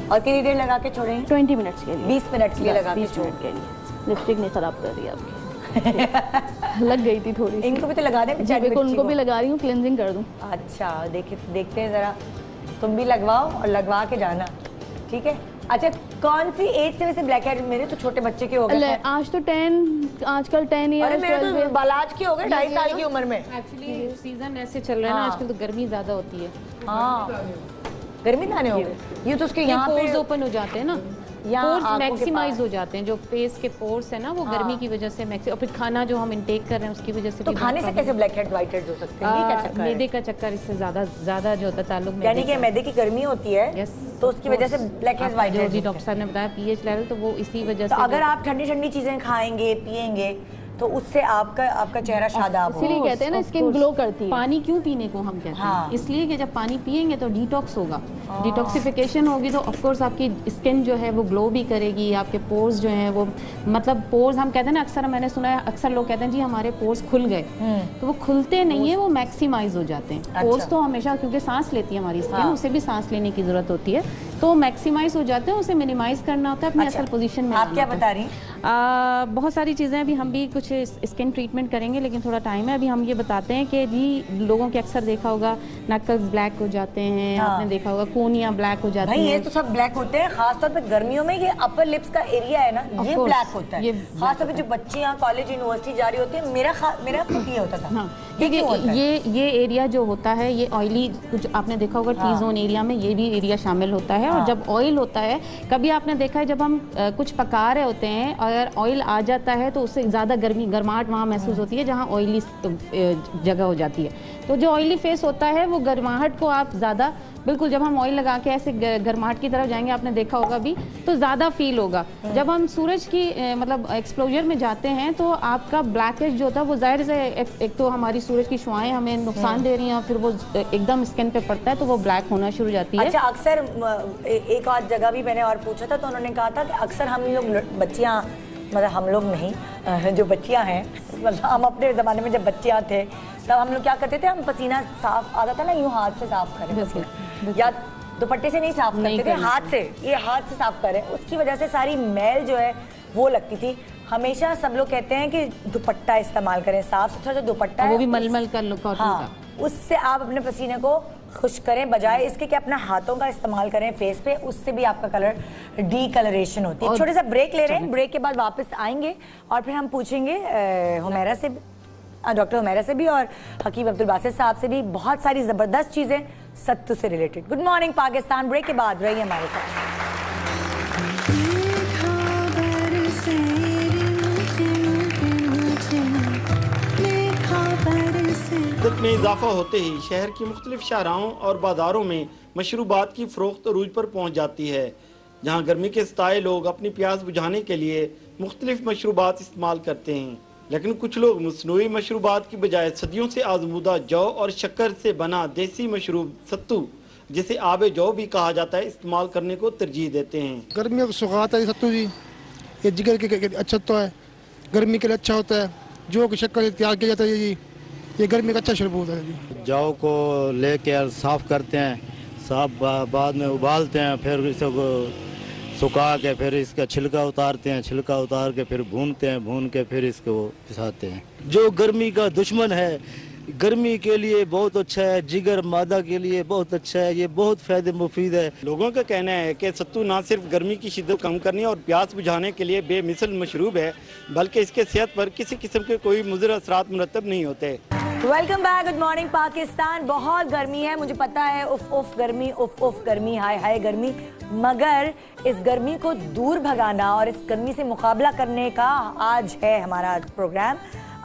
और कितनी देर लगा के छोड़ेंगे? 20 मिनट्स के लिए। 20 मिनट के लिए लगा के 20 मिनट के लिए। लिपस्टिक नहीं खराब कर रही आपकी। लग गई थी थोड़ी। इनको भी तो लगा दें, बिल्कुल उनको भी लगा रही हूँ, क्लिनजिंग कर दूँ। अच्छा देखते हैं जरा, तुम भी लगवाओ और लगवा के जाना, ठीक है? अच्छा, कौन सी एज से वैसे ब्लैक हेड? मेरे तो छोटे बच्चे के हो गए आज तो 10 आजकल 10 ईयर। अरे मेरे तो बालाज के हो गए 2.5 साल की उम्र में। एक्चुअली सीजन ऐसे चल रहा है ना आजकल, तो गर्मी ज्यादा होती है। हाँ, गर्मी दाने हो गए। ये तो उसके यहाँ पोर्स ओपन हो जाते हैं ना, पोर्स आंखों के मैक्सिमाइज पास। हो जाते हैं, जो फेस के पोर्स है ना वो गर्मी की वजह से और फिर खाना जो हम इनटेक कर रहे हैं उसकी वजह से तो खाने से कैसे ब्लैक हेड व्हाइट हेड हो सकते हैं? ये क्या चक्कर है? मैदे का चक्कर इससे ज्यादा जो होता है ताल्लुक, यानी कि मैदे की गर्मी होती है, Yes, तो उसकी वजह से ब्लैक हेड व्हाइट जो हेड। भी डॉक्टर साहब ने बताया पीएच लेवल, तो वो इसी वजह तो से। अगर आप ठंडी ठंडी चीजें खाएंगे पिएंगे तो उससे आपका चेहरा शादाब इसीलिए होगा। कहते हैं ना स्किन ग्लो करती है। पानी क्यों पीने को हम कहते हैं, इसलिए कि जब पानी पिएंगे तो डिटॉक्स होगा, डिटॉक्सिफिकेशन होगी तो ऑफ कोर्स आपकी स्किन जो है वो ग्लो भी करेगी, आपके पोर्स जो हैं वो, मतलब पोर्स हम कहते हैं ना, अक्सर मैंने सुना है, अक्सर लोग कहते हैं जी हमारे पोर्स खुल गए, तो वो खुलते नहीं है, वो मैक्सिमाइज हो जाते हैं। पोर्स तो हमेशा, क्योंकि सांस लेती है हमारी स्किन, उसे भी सांस लेने की जरूरत होती है, तो मैक्सिमाइज हो जाते हैं, उसे मिनिमाइज करना होता है अपनी असल पोजीशन में। आप क्या बता रही? बहुत सारी चीज़ें अभी हम भी कुछ स्किन ट्रीटमेंट करेंगे, लेकिन थोड़ा टाइम है। अभी हम ये बताते हैं कि जी लोगों के अक्सर देखा होगा नक्कल्स ब्लैक हो जाते हैं, आपने देखा होगा कोनियाँ ब्लैक हो जाती हैं। ये तो सब ब्लैक होते हैं, खासतौर पे गर्मियों में। ये अपर लिप्स का एरिया है ना, ये ब्लैक होता है। खासतौर पे जो बच्चियां कॉलेज यूनिवर्सिटी जा रही होती है, मेरा खुद ये होता था। क्योंकि ये एरिया जो होता है ये ऑयली, कुछ आपने देखा होगा टी जोन एरिया में ये भी एरिया शामिल होता है। और जब ऑयल होता है, कभी आपने देखा है जब हम कुछ पका रहे होते हैं, अगर ऑयल आ जाता है तो उससे ज़्यादा गर्माहट वहाँ महसूस होती है जहाँ ऑयली जगह हो जाती है। तो जो ऑयली फेस होता है वो गर्माहट को आप ज़्यादा, बिल्कुल जब हम ऑयल लगा के ऐसे गर्माहट की तरफ जाएंगे, आपने देखा होगा भी, तो ज़्यादा फील होगा। जब हम सूरज की मतलब एक्सपोजर में जाते हैं तो आपका ब्लैकेज जो होता है वो जाहिर से, एक तो हमारी सूरज की शुआएं हमें नुकसान दे रही हैं और फिर वो एकदम स्किन पे पड़ता है तो वो ब्लैक होना शुरू हो जाती है। अच्छा, अक्सर एक और जगह भी मैंने और पूछा था तो उन्होंने कहा था कि अक्सर हम लोग बच्चियाँ, मतलब हम लोग नहीं, जो बच्चियाँ हैं, मतलब हम अपने ज़माने में जब बच्चियाँ थे तब हम लोग क्या करते थे, हम पसीना साफ आता था ना, यूँ हाथ से साफ करें या दुपट्टे से नहीं साफ करते थे, हाथ से, ये हाथ से साफ करें। उसकी वजह से सारी मैल जो है वो लगती थी। हमेशा सब लोग कहते हैं कि दुपट्टा इस्तेमाल करें, साफ सुथरा जो दुपट्टा है वो भी मलमल का कॉटन का, उससे आप अपने पसीने को खुश करें, बजाय इसके कि अपना हाथों का इस्तेमाल करें फेस पे, उससे भी आपका कलर डी-कलरेशन होती है। छोटे सा ब्रेक ले रहे हैं, ब्रेक के बाद वापस आएंगे और फिर हम पूछेंगे हुमैरा से, डॉक्टर हुमैरा से भी और हकीम अब्दुल बासित साहब से भी बहुत सारी जबरदस्त चीजें सत्तू से related. Good morning Pakistan, break के बाद रहिए हमारे साथ। में इजाफा होते ही शहर की मुख्तलिफ शाहराहों और बाजारों में मशरूबात की फरोख्त अरूज पर पहुँच जाती है, जहाँ गर्मी के सताए लोग अपनी प्यास बुझाने के लिए मुख्तलिफ मशरूबात इस्तेमाल करते हैं। लेकिन कुछ लोग मसनूई मशरूबात की बजाय सदियों से आजमूदा जौ और शक्कर से बना देसी मशरूब सत्तू, जिसे आबे जौ भी कहा जाता है, इस्तेमाल करने को तरजीह देते हैं। गर्मियों का सुगात है सत्तू जी, ये जिगर के अच्छा तो है, गर्मी के लिए अच्छा होता है। जौ की शक्कर तैयार किया जाता है जी, ये गर्मी का अच्छा शरबत है जी। जौ को लेकर साफ करते हैं, साफ बाद में उबालते हैं, फिर इसको सुखा के फिर इसका छिलका उतारते हैं, छिलका उतार के फिर भूनते हैं, भून के फिर इसको पिसाते हैं। जो गर्मी का दुश्मन है, गर्मी के लिए बहुत अच्छा है, जिगर मादा के लिए बहुत अच्छा है, ये बहुत फायदे मुफीद है। लोगों का कहना है कि सत्तू न सिर्फ गर्मी की शिद्दत कम करने और प्यास बुझाने के लिए बेमिसल मशरूब है, बल्कि इसके सेहत पर किसी किस्म के कोई मुज़र असरात मुरतब नहीं होते। Welcome back, good morning Pakistan. बहुत गर्मी है, मुझे पता है, उफ उफ गर्मी, उफ उफ गर्मी, हाय हाय गर्मी, मगर इस गर्मी को दूर भगाना और इस गर्मी से मुकाबला करने का आज है हमारा प्रोग्राम।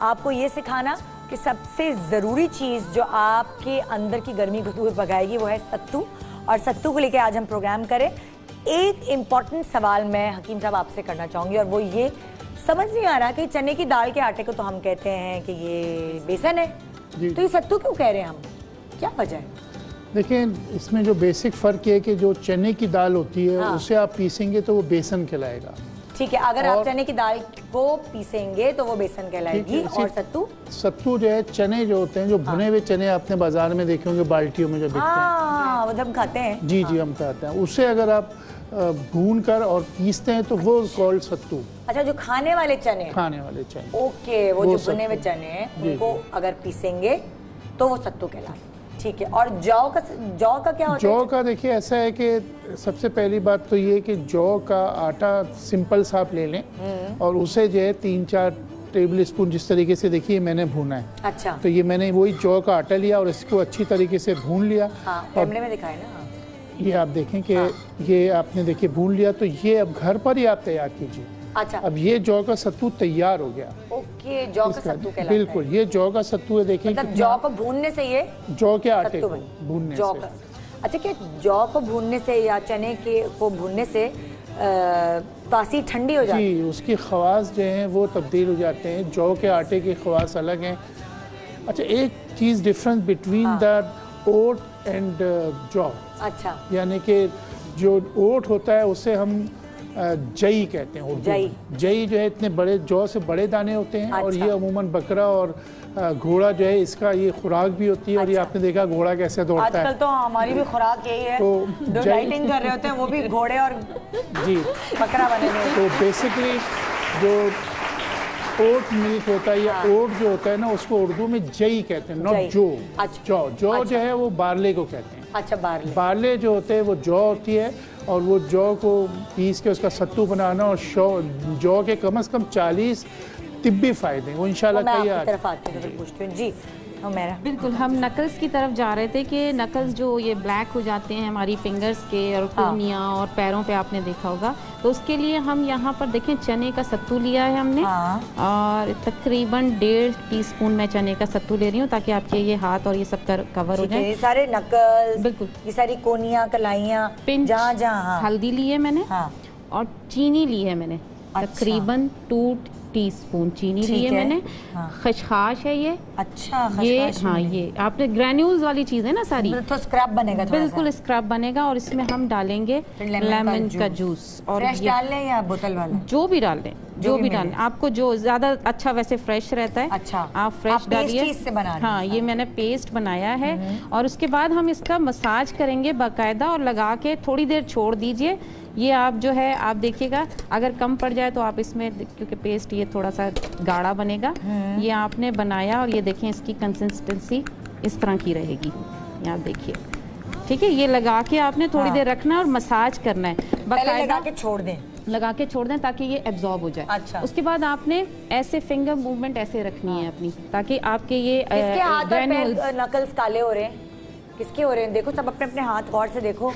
आपको ये सिखाना कि सबसे ज़रूरी चीज़ जो आपके अंदर की गर्मी को दूर भगाएगी वो है सत्तू, और सत्तू को लेके आज हम प्रोग्राम करें। एक इम्पॉर्टेंट सवाल मैं हकीम साहब आपसे करना चाहूँगी, और वो ये, समझ नहीं आ रहा कि चने की दाल के आटे को तो हम कहते हैं कि ये बेसन है, तो ये सत्तू क्यों कह रहे हैं हम, क्या वजह है? देखिए, इसमें जो बेसिक फ़र्क है कि जो चने की दाल होती है, हाँ। उसे आप पीसेंगे तो वो बेसन कहलाएगा। ठीक है, अगर आप चने की दाल को पीसेंगे तो वो बेसन कहलाएगी, और सत्तू जो है, चने जो होते हैं, जो भुने हुए चने आपने बाजार में देखे होंगे बाल्टियों में जो बिकते हैं, वो हम खाते हैं। जी जी, हम खाते हैं। उसे अगर आप भून कर और पीसते हैं तो वो कॉल्ड सत्तू। अच्छा, जो खाने वाले चने, खाने वाले चने, ओके, वो जो भुने हुए चने हैं उनको अगर पीसेंगे तो वो सत्तू कहलाते। ठीक है, और जौ का क्या होता है? जौ का देखिए ऐसा है कि सबसे पहली बात तो ये कि जौ का आटा सिंपल सा आप ले लें और उसे जो है 3-4 टेबल स्पून जिस तरीके से देखिए मैंने भूना है। अच्छा, तो ये मैंने वही जौ का आटा लिया और इसको अच्छी तरीके से भून लिया। हाँ, कैमरे में दिखाए ना, ये आप देखें कि ये आपने देखिए भून लिया, तो ये अब घर पर ही आप तैयार कीजिए। अच्छा, अब ये जौ का सत्तू तैयार हो गया। ओके, जौ का सत्तू कहलाता है। बिल्कुल, ये जौ का सत्तू है। देखिए, मतलब जौ को भूनने से ये जौ के आटे को भूनने जौ से। का, अच्छा, क्या जौ को भूनने से या चने के को भूनने से तासीर ठंडी हो जाती है? जी, उसकी खवास जो हैं वो तब्दील हो जाते हैं। जौ के आटे की खवास अलग हैं। अच्छा, एक चीज़ difference between the oat and जौ, अच्छा, यानी कि जो ओट होता है उसे हम जई कहते हैं। जई जो है इतने बड़े जौ से बड़े दाने होते हैं। अच्छा। और ये अमूमन बकरा और घोड़ा जो है इसका ये खुराक भी होती है। अच्छा। और ये आपने देखा घोड़ा कैसे दौड़ता है। आजकल तो हमारी भी खुराक यही है, तो जो डाइटिंग कर रहे होते हैं वो भी घोड़े और जी बकरा बने हुए। तो बेसिकली जो ओट मिल्क होता है या ओट जो होता है ना, उसको उर्दू में जई कहते हैं, नॉट जो। जौ जो है वो बारले को कहते हैं। अच्छा, बारले जो होते हैं वो जौ होती है, और वो जौ को पीस के उसका सत्तू बनाना, और जौ के कम से कम 40 तिब्बी फायदे वो इंशाल्लाह कई पूछती हूँ। जी मेरा बिल्कुल, हम नकल्स की तरफ जा रहे थे कि नकल्स जो ये ब्लैक हो जाते हैं हमारी फिंगर्स के और कोहनियाँ और पैरों पे आपने देखा होगा, तो उसके लिए हम यहाँ पर देखें चने का सत्तू लिया है हमने। और तकरीबन 1.5 टीस्पून मैं चने का सत्तू ले रही हूँ ताकि आपके ये हाथ और ये सब कवर हो जाए। ये सारे नकल्स, बिल्कुल, ये सारी कोहनियाँ, कलाइयाँ, जहाँ हल्दी ली है मैंने और चीनी ली है मैंने। तकरीबन 2 टीस्पून चीनी ली है मैंने। खसखस है ये। अच्छा, ये हाँ, ये आपने ग्रैन्यूल्स वाली चीज है ना सारी, तो स्क्रब बनेगा, बिल्कुल स्क्रब बनेगा। और इसमें हम डालेंगे लेमन का जूस। और फ्रेश डाल लें या बोतल वाला? जो भी डाल लें, जो भी डालें, आपको जो ज्यादा अच्छा वैसे फ्रेश रहता है। अच्छा, आप फ्रेश डालिए। हाँ, ये मैंने पेस्ट बनाया है। और उसके बाद हम इसका मसाज करेंगे बाकायदा और लगा के थोड़ी देर छोड़ दीजिए। ये आप जो है आप देखिएगा, अगर कम पड़ जाए तो आप इसमें, क्योंकि पेस्ट ये थोड़ा सा गाढ़ा बनेगा, ये आपने बनाया और ये देखें इसकी कंसिस्टेंसी इस तरह की रहेगी। ये आप देखिए, ठीक है। ये लगा के आपने थोड़ी देर रखना है और मसाज करना है बाकायदा। लगा के छोड़ दें, लगा के छोड़ दें ताकि ये एब्जॉर्ब हो जाए। अच्छा। उसके बाद आपने ऐसे फिंगर मूवमेंट ऐसे रखनी है अपनी, ताकि आपके ये नकल्स काले हो रहे हैं, किसके हो रहे हैं? देखो, सब अपने अपने हाथ गौर से देखो।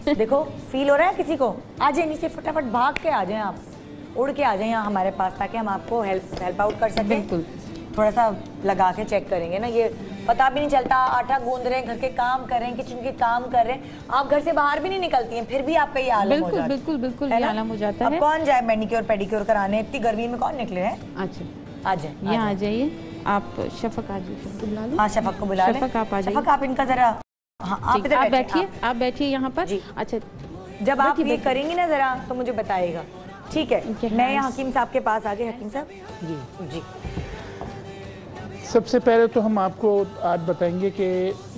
देखो, फील हो रहा है किसी को? आ जाए नीचे, फटाफट भाग के आ जाएं, आप उड़ के आ जाएं यहाँ हमारे पास, ताकि हम आपको हेल्प आउट कर सकें। बिल्कुल, थोड़ा सा लगा के चेक करेंगे ना, ये पता भी नहीं चलता। आटा गूंद रहे हैं, घर के काम कर रहे हैं, किचन के काम कर रहे हैं, आप घर से बाहर भी नहीं निकलती हैं, फिर भी आप पे ये आलम हो जाता है। बिल्कुल बिल्कुल ये आलम हो जाता है। अब कौन जाए मैनिक्योर पेडिक्योर कराने? इतनी गर्मी में कौन निकले हैं? अच्छा, आ जाए, यहाँ आ जाइए आप। शफक आ जाइए। हाँ, शफक को बुला लें। शफक आप आ जाइए। शफक, आप इनका जरा, हाँ, आप बैठिए, आप बैठिए यहाँ पर। अच्छा, जब आप ये करेंगी ना जरा तो मुझे बताइएगा, ठीक है? मैं यहाँ हकीम साहब के पास आ गई। हकीम साहब जी, सबसे पहले तो हम आपको आज बताएंगे कि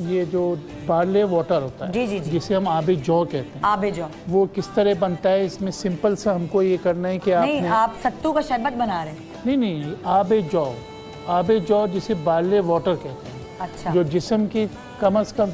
ये जो बार्ले वाटर होता है, जी जी जी, जिसे हम आबे जौ कहते हैं, आबे जौ, वो किस तरह बनता है। इसमें सिंपल सा हमको ये करना है कि नहीं, आप सत्तू का शरबत बना रहे हैं? नहीं, आबे जौ जिसे बार्ले वाटर कहते हैं। अच्छा। जो जिस्म की कम से कम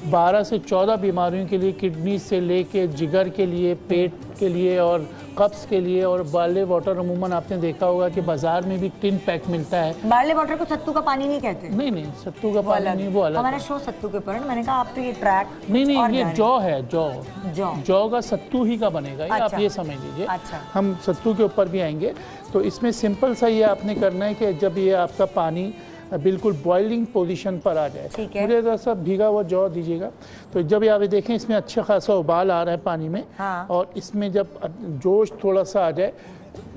12 से 14 बीमारियों के लिए, किडनी से लेके जिगर के लिए, पेट के लिए और कब्ज के लिए, और बार्ले वाटर अमूमन आपने देखा होगा कि बाजार में भी टिन पैक मिलता है। बार्ले वाटर को सत्तू का पानी नहीं कहते? नहीं, सत्तू का पानी नहीं, वो अलग। हमारा शो सत्तू के ऊपर, मैंने कहा आप तो ये ट्रैक नहीं, ये जौ है, जौ का सत्तू ही का बनेगा। अच्छा। आप ये समझ लीजिए। अच्छा। हम सत्तू के ऊपर भी आएंगे। तो इसमें सिंपल सा ये आपने करना है कि जब ये आपका पानी बिल्कुल बॉइलिंग पोजीशन पर आ जाए, मुझे जरा सा भीगा हुआ जौ दीजिएगा। तो जब ये आप देखें इसमें अच्छा खासा उबाल आ रहा है पानी में, हाँ। और इसमें जब जोश थोड़ा सा आ जाए,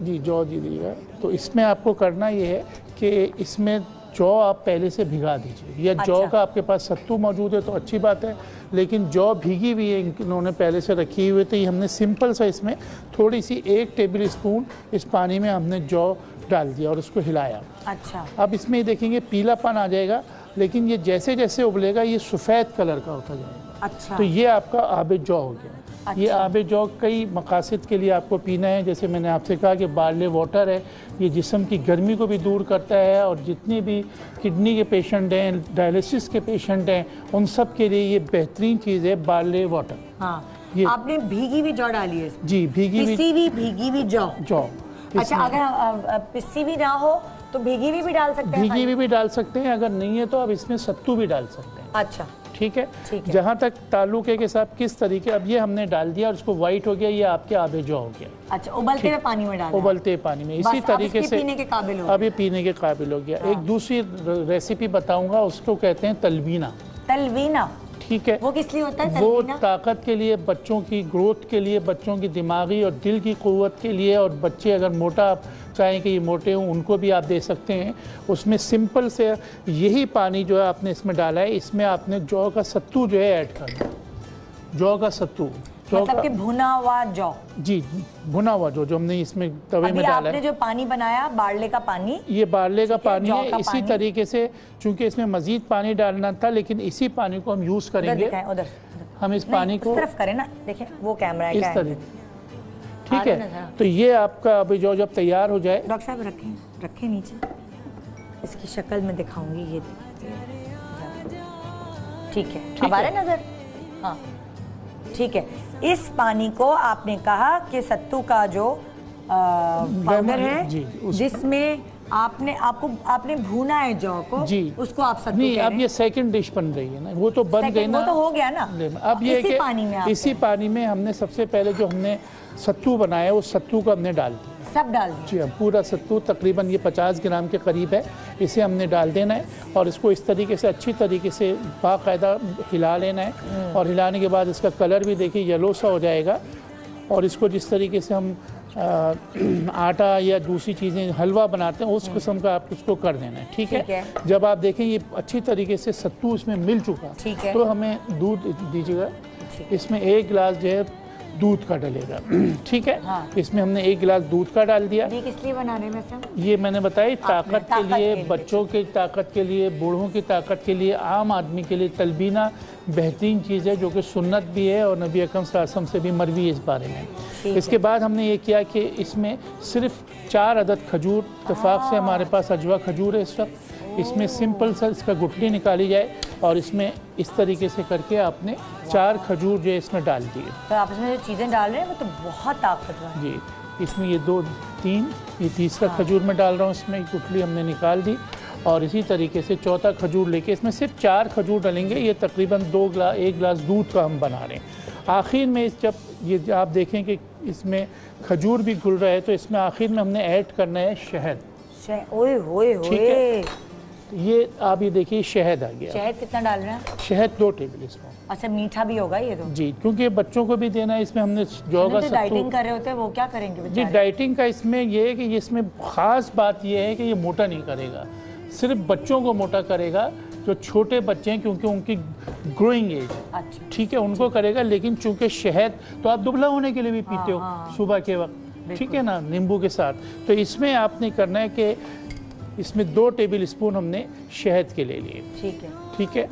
जी जौ दीजिएगा। तो इसमें आपको करना ये है कि इसमें जौ आप पहले से भिगा दीजिए, या जौ का आपके पास सत्तू मौजूद है तो अच्छी बात है, लेकिन जौ भीगी हुई है इन्होंने पहले से रखी हुई, तो ये हमने सिंपल सा इसमें थोड़ी सी 1 टेबल स्पून इस पानी में हमने जौ डाल दिया और उसको हिलाया। अच्छा। अब इसमें ये देखेंगे पीलापन आ जाएगा, लेकिन ये जैसे जैसे उबलेगा ये सफ़ेद कलर का होता जाएगा। अच्छा। तो ये आपका आबे जौ हो गया। अच्छा। ये आबे जौ कई मकासद के लिए आपको पीना है। जैसे मैंने आपसे कहा कि बार्ले वाटर है, ये जिस्म की गर्मी को भी दूर करता है, और जितने भी किडनी के पेशेंट हैं, डायलिसिस के पेशेंट हैं, उन सब के लिए ये बेहतरीन चीज़ है बार्ले वाटर। हाँ। ये आपने भीगी हुई जौ डाली है? जी, भीगी हुई जौ। अच्छा, अगर पिसी भी ना हो तो भीगी हुई भी डाल सकते हैं? भीगी हुई भी डाल सकते हैं, अगर नहीं है तो आप इसमें सत्तू भी डाल सकते हैं। अच्छा, ठीक है। जहाँ तक ताल्लुक है कि साहब किस तरीके, अब ये हमने डाल दिया और उसको वाइट हो गया, ये आपके आबे जौ हो गया। अच्छा, उबलते हुए पानी में डाला? उबलते पानी में, इसी तरीके से पीने के काबिल हो, अब ये पीने के काबिल हो गया। एक दूसरी रेसिपी बताऊंगा, उसको कहते हैं तलबीना। तलबीना, ठीक है। वो किस लिए होता है? वो ताकत के लिए, बच्चों की ग्रोथ के लिए, बच्चों की दिमागी और दिल की क़ुव्वत के लिए, और बच्चे अगर मोटा आप चाहें कि ये मोटे हों उनको भी आप दे सकते हैं। उसमें सिंपल से यही पानी जो है आपने इसमें डाला है, इसमें आपने जौ का सत्तू जो है ऐड करना है। जौ का सत्तू, मतलब कि भुना हुआ जौ? जी, भुना हुआ जो हमने इसमें तवे में डाला है। आपने जो पानी बनाया बार्ले का पानी, ये बार्ले का पानी है। इसी तरीके से, चूंकि इसमें मजीद पानी डालना था, लेकिन इसी पानी को हम यूज करेंगे। उधर हम इस पानी को तरफ करें ना, देखिए वो कैमरा है, इस तरीके, ठीक है। तो ये आपका अभी जो जब तैयार हो जाए, डॉक्टर साहब रखें नीचे, इसकी शक्ल में दिखाऊंगी। ये ठीक है, अब आ रहा है नजर? हाँ, ठीक है। इस पानी को आपने कहा कि सत्तू का जो पाउडर है, जिसमें आपने भूना है जौ को, जी, उसको आप सत्तू नहीं, अब ये सेकंड डिश बन रही है ना, वो तो बन गई ना, वो तो हो गया ना। अब ये इसी पानी में हमने सबसे पहले जो हमने सत्तू बनाया, वो सत्तू को हमने डाल दिया, सब डाल दिया। जी, पूरा सत्तू तकरीबन ये 50 ग्राम के करीब है, इसे हमने डाल देना है, और इसको इस तरीके से अच्छी तरीके से बाकायदा हिला लेना है। और हिलाने के बाद इसका कलर भी देखिए येलो सा हो जाएगा, और इसको जिस तरीके से हम आटा या दूसरी चीज़ें हलवा बनाते हैं, उस किस्म का आप उसको कर देना है। ठीक है। जब आप देखें ये अच्छी तरीके से सत्तू इसमें मिल चुका, तो हमें दूध दीजिएगा। इसमें 1 गिलास जो है दूध का डलेगा। ठीक है। हाँ। इसमें हमने 1 गिलास दूध का डाल दिया। ये किस लिए बना रहे हैं वैसे? ये मैंने बताया ताकत के लिए, बच्चों की ताकत के लिए, बूढ़ों की ताकत के लिए, आम आदमी के लिए तलबीना बेहतरीन चीज़ है, जो कि सुन्नत भी है और नबी अकरम सल्लल्लाहु अलैहि वसल्लम से भी मरवी है इस बारे में। इसके बाद हमने ये किया कि इसमें सिर्फ 4 अदद खजूर, इत्तेफाक से हमारे पास अजवा खजूर है इस वक्त, इसमें सिंपल सा इसका गुठली निकाली जाए, और इसमें इस तरीके से करके आपने 4 खजूर जो है इसमें डाल दिए। तो आप इसमें जो चीज़ें डाल रहे हैं वो तो बहुत ताकतवर जी। इसमें ये 2, 3, ये तीसरा खजूर में डाल रहा हूँ, इसमें गुठली हमने निकाल दी, और इसी तरीके से चौथा खजूर लेके इसमें सिर्फ 4 खजूर डालेंगे। ये तकरीबन 1 गिलास दूध का हम बना रहे हैं। आखिर में जब ये आप देखें कि इसमें खजूर भी घुल रहा है, तो इसमें आखिर में हमने ऐड करना है शहद। ओए होए होए, ठीक है। ये आप ये देखिए शहद आ गया। शहद कितना डाल रहे हैं? शहद 2 टेबल स्पून। अच्छा, मीठा भी होगा ये तो? जी, क्योंकि बच्चों को भी देना है। इसमें हमने जौ का सत्तू, डाइटिंग कर रहे होते हैं वो क्या करेंगे जी? डाइटिंग का इसमें ये है कि इसमें खास बात ये है कि ये मोटा नहीं करेगा, सिर्फ बच्चों को मोटा करेगा, जो छोटे बच्चे हैं, क्योंकि उनकी ग्रोइंग एज। अच्छा, ठीक है, उनको करेगा। लेकिन चूंकि शहद तो आप दुबला होने के लिए भी पीते हो सुबह के वक्त, ठीक है ना, नींबू के साथ। तो इसमें आपने करना है कि इसमें 2 टेबल स्पून हमने शहद के ले लिए। ठीक है। ठीक है,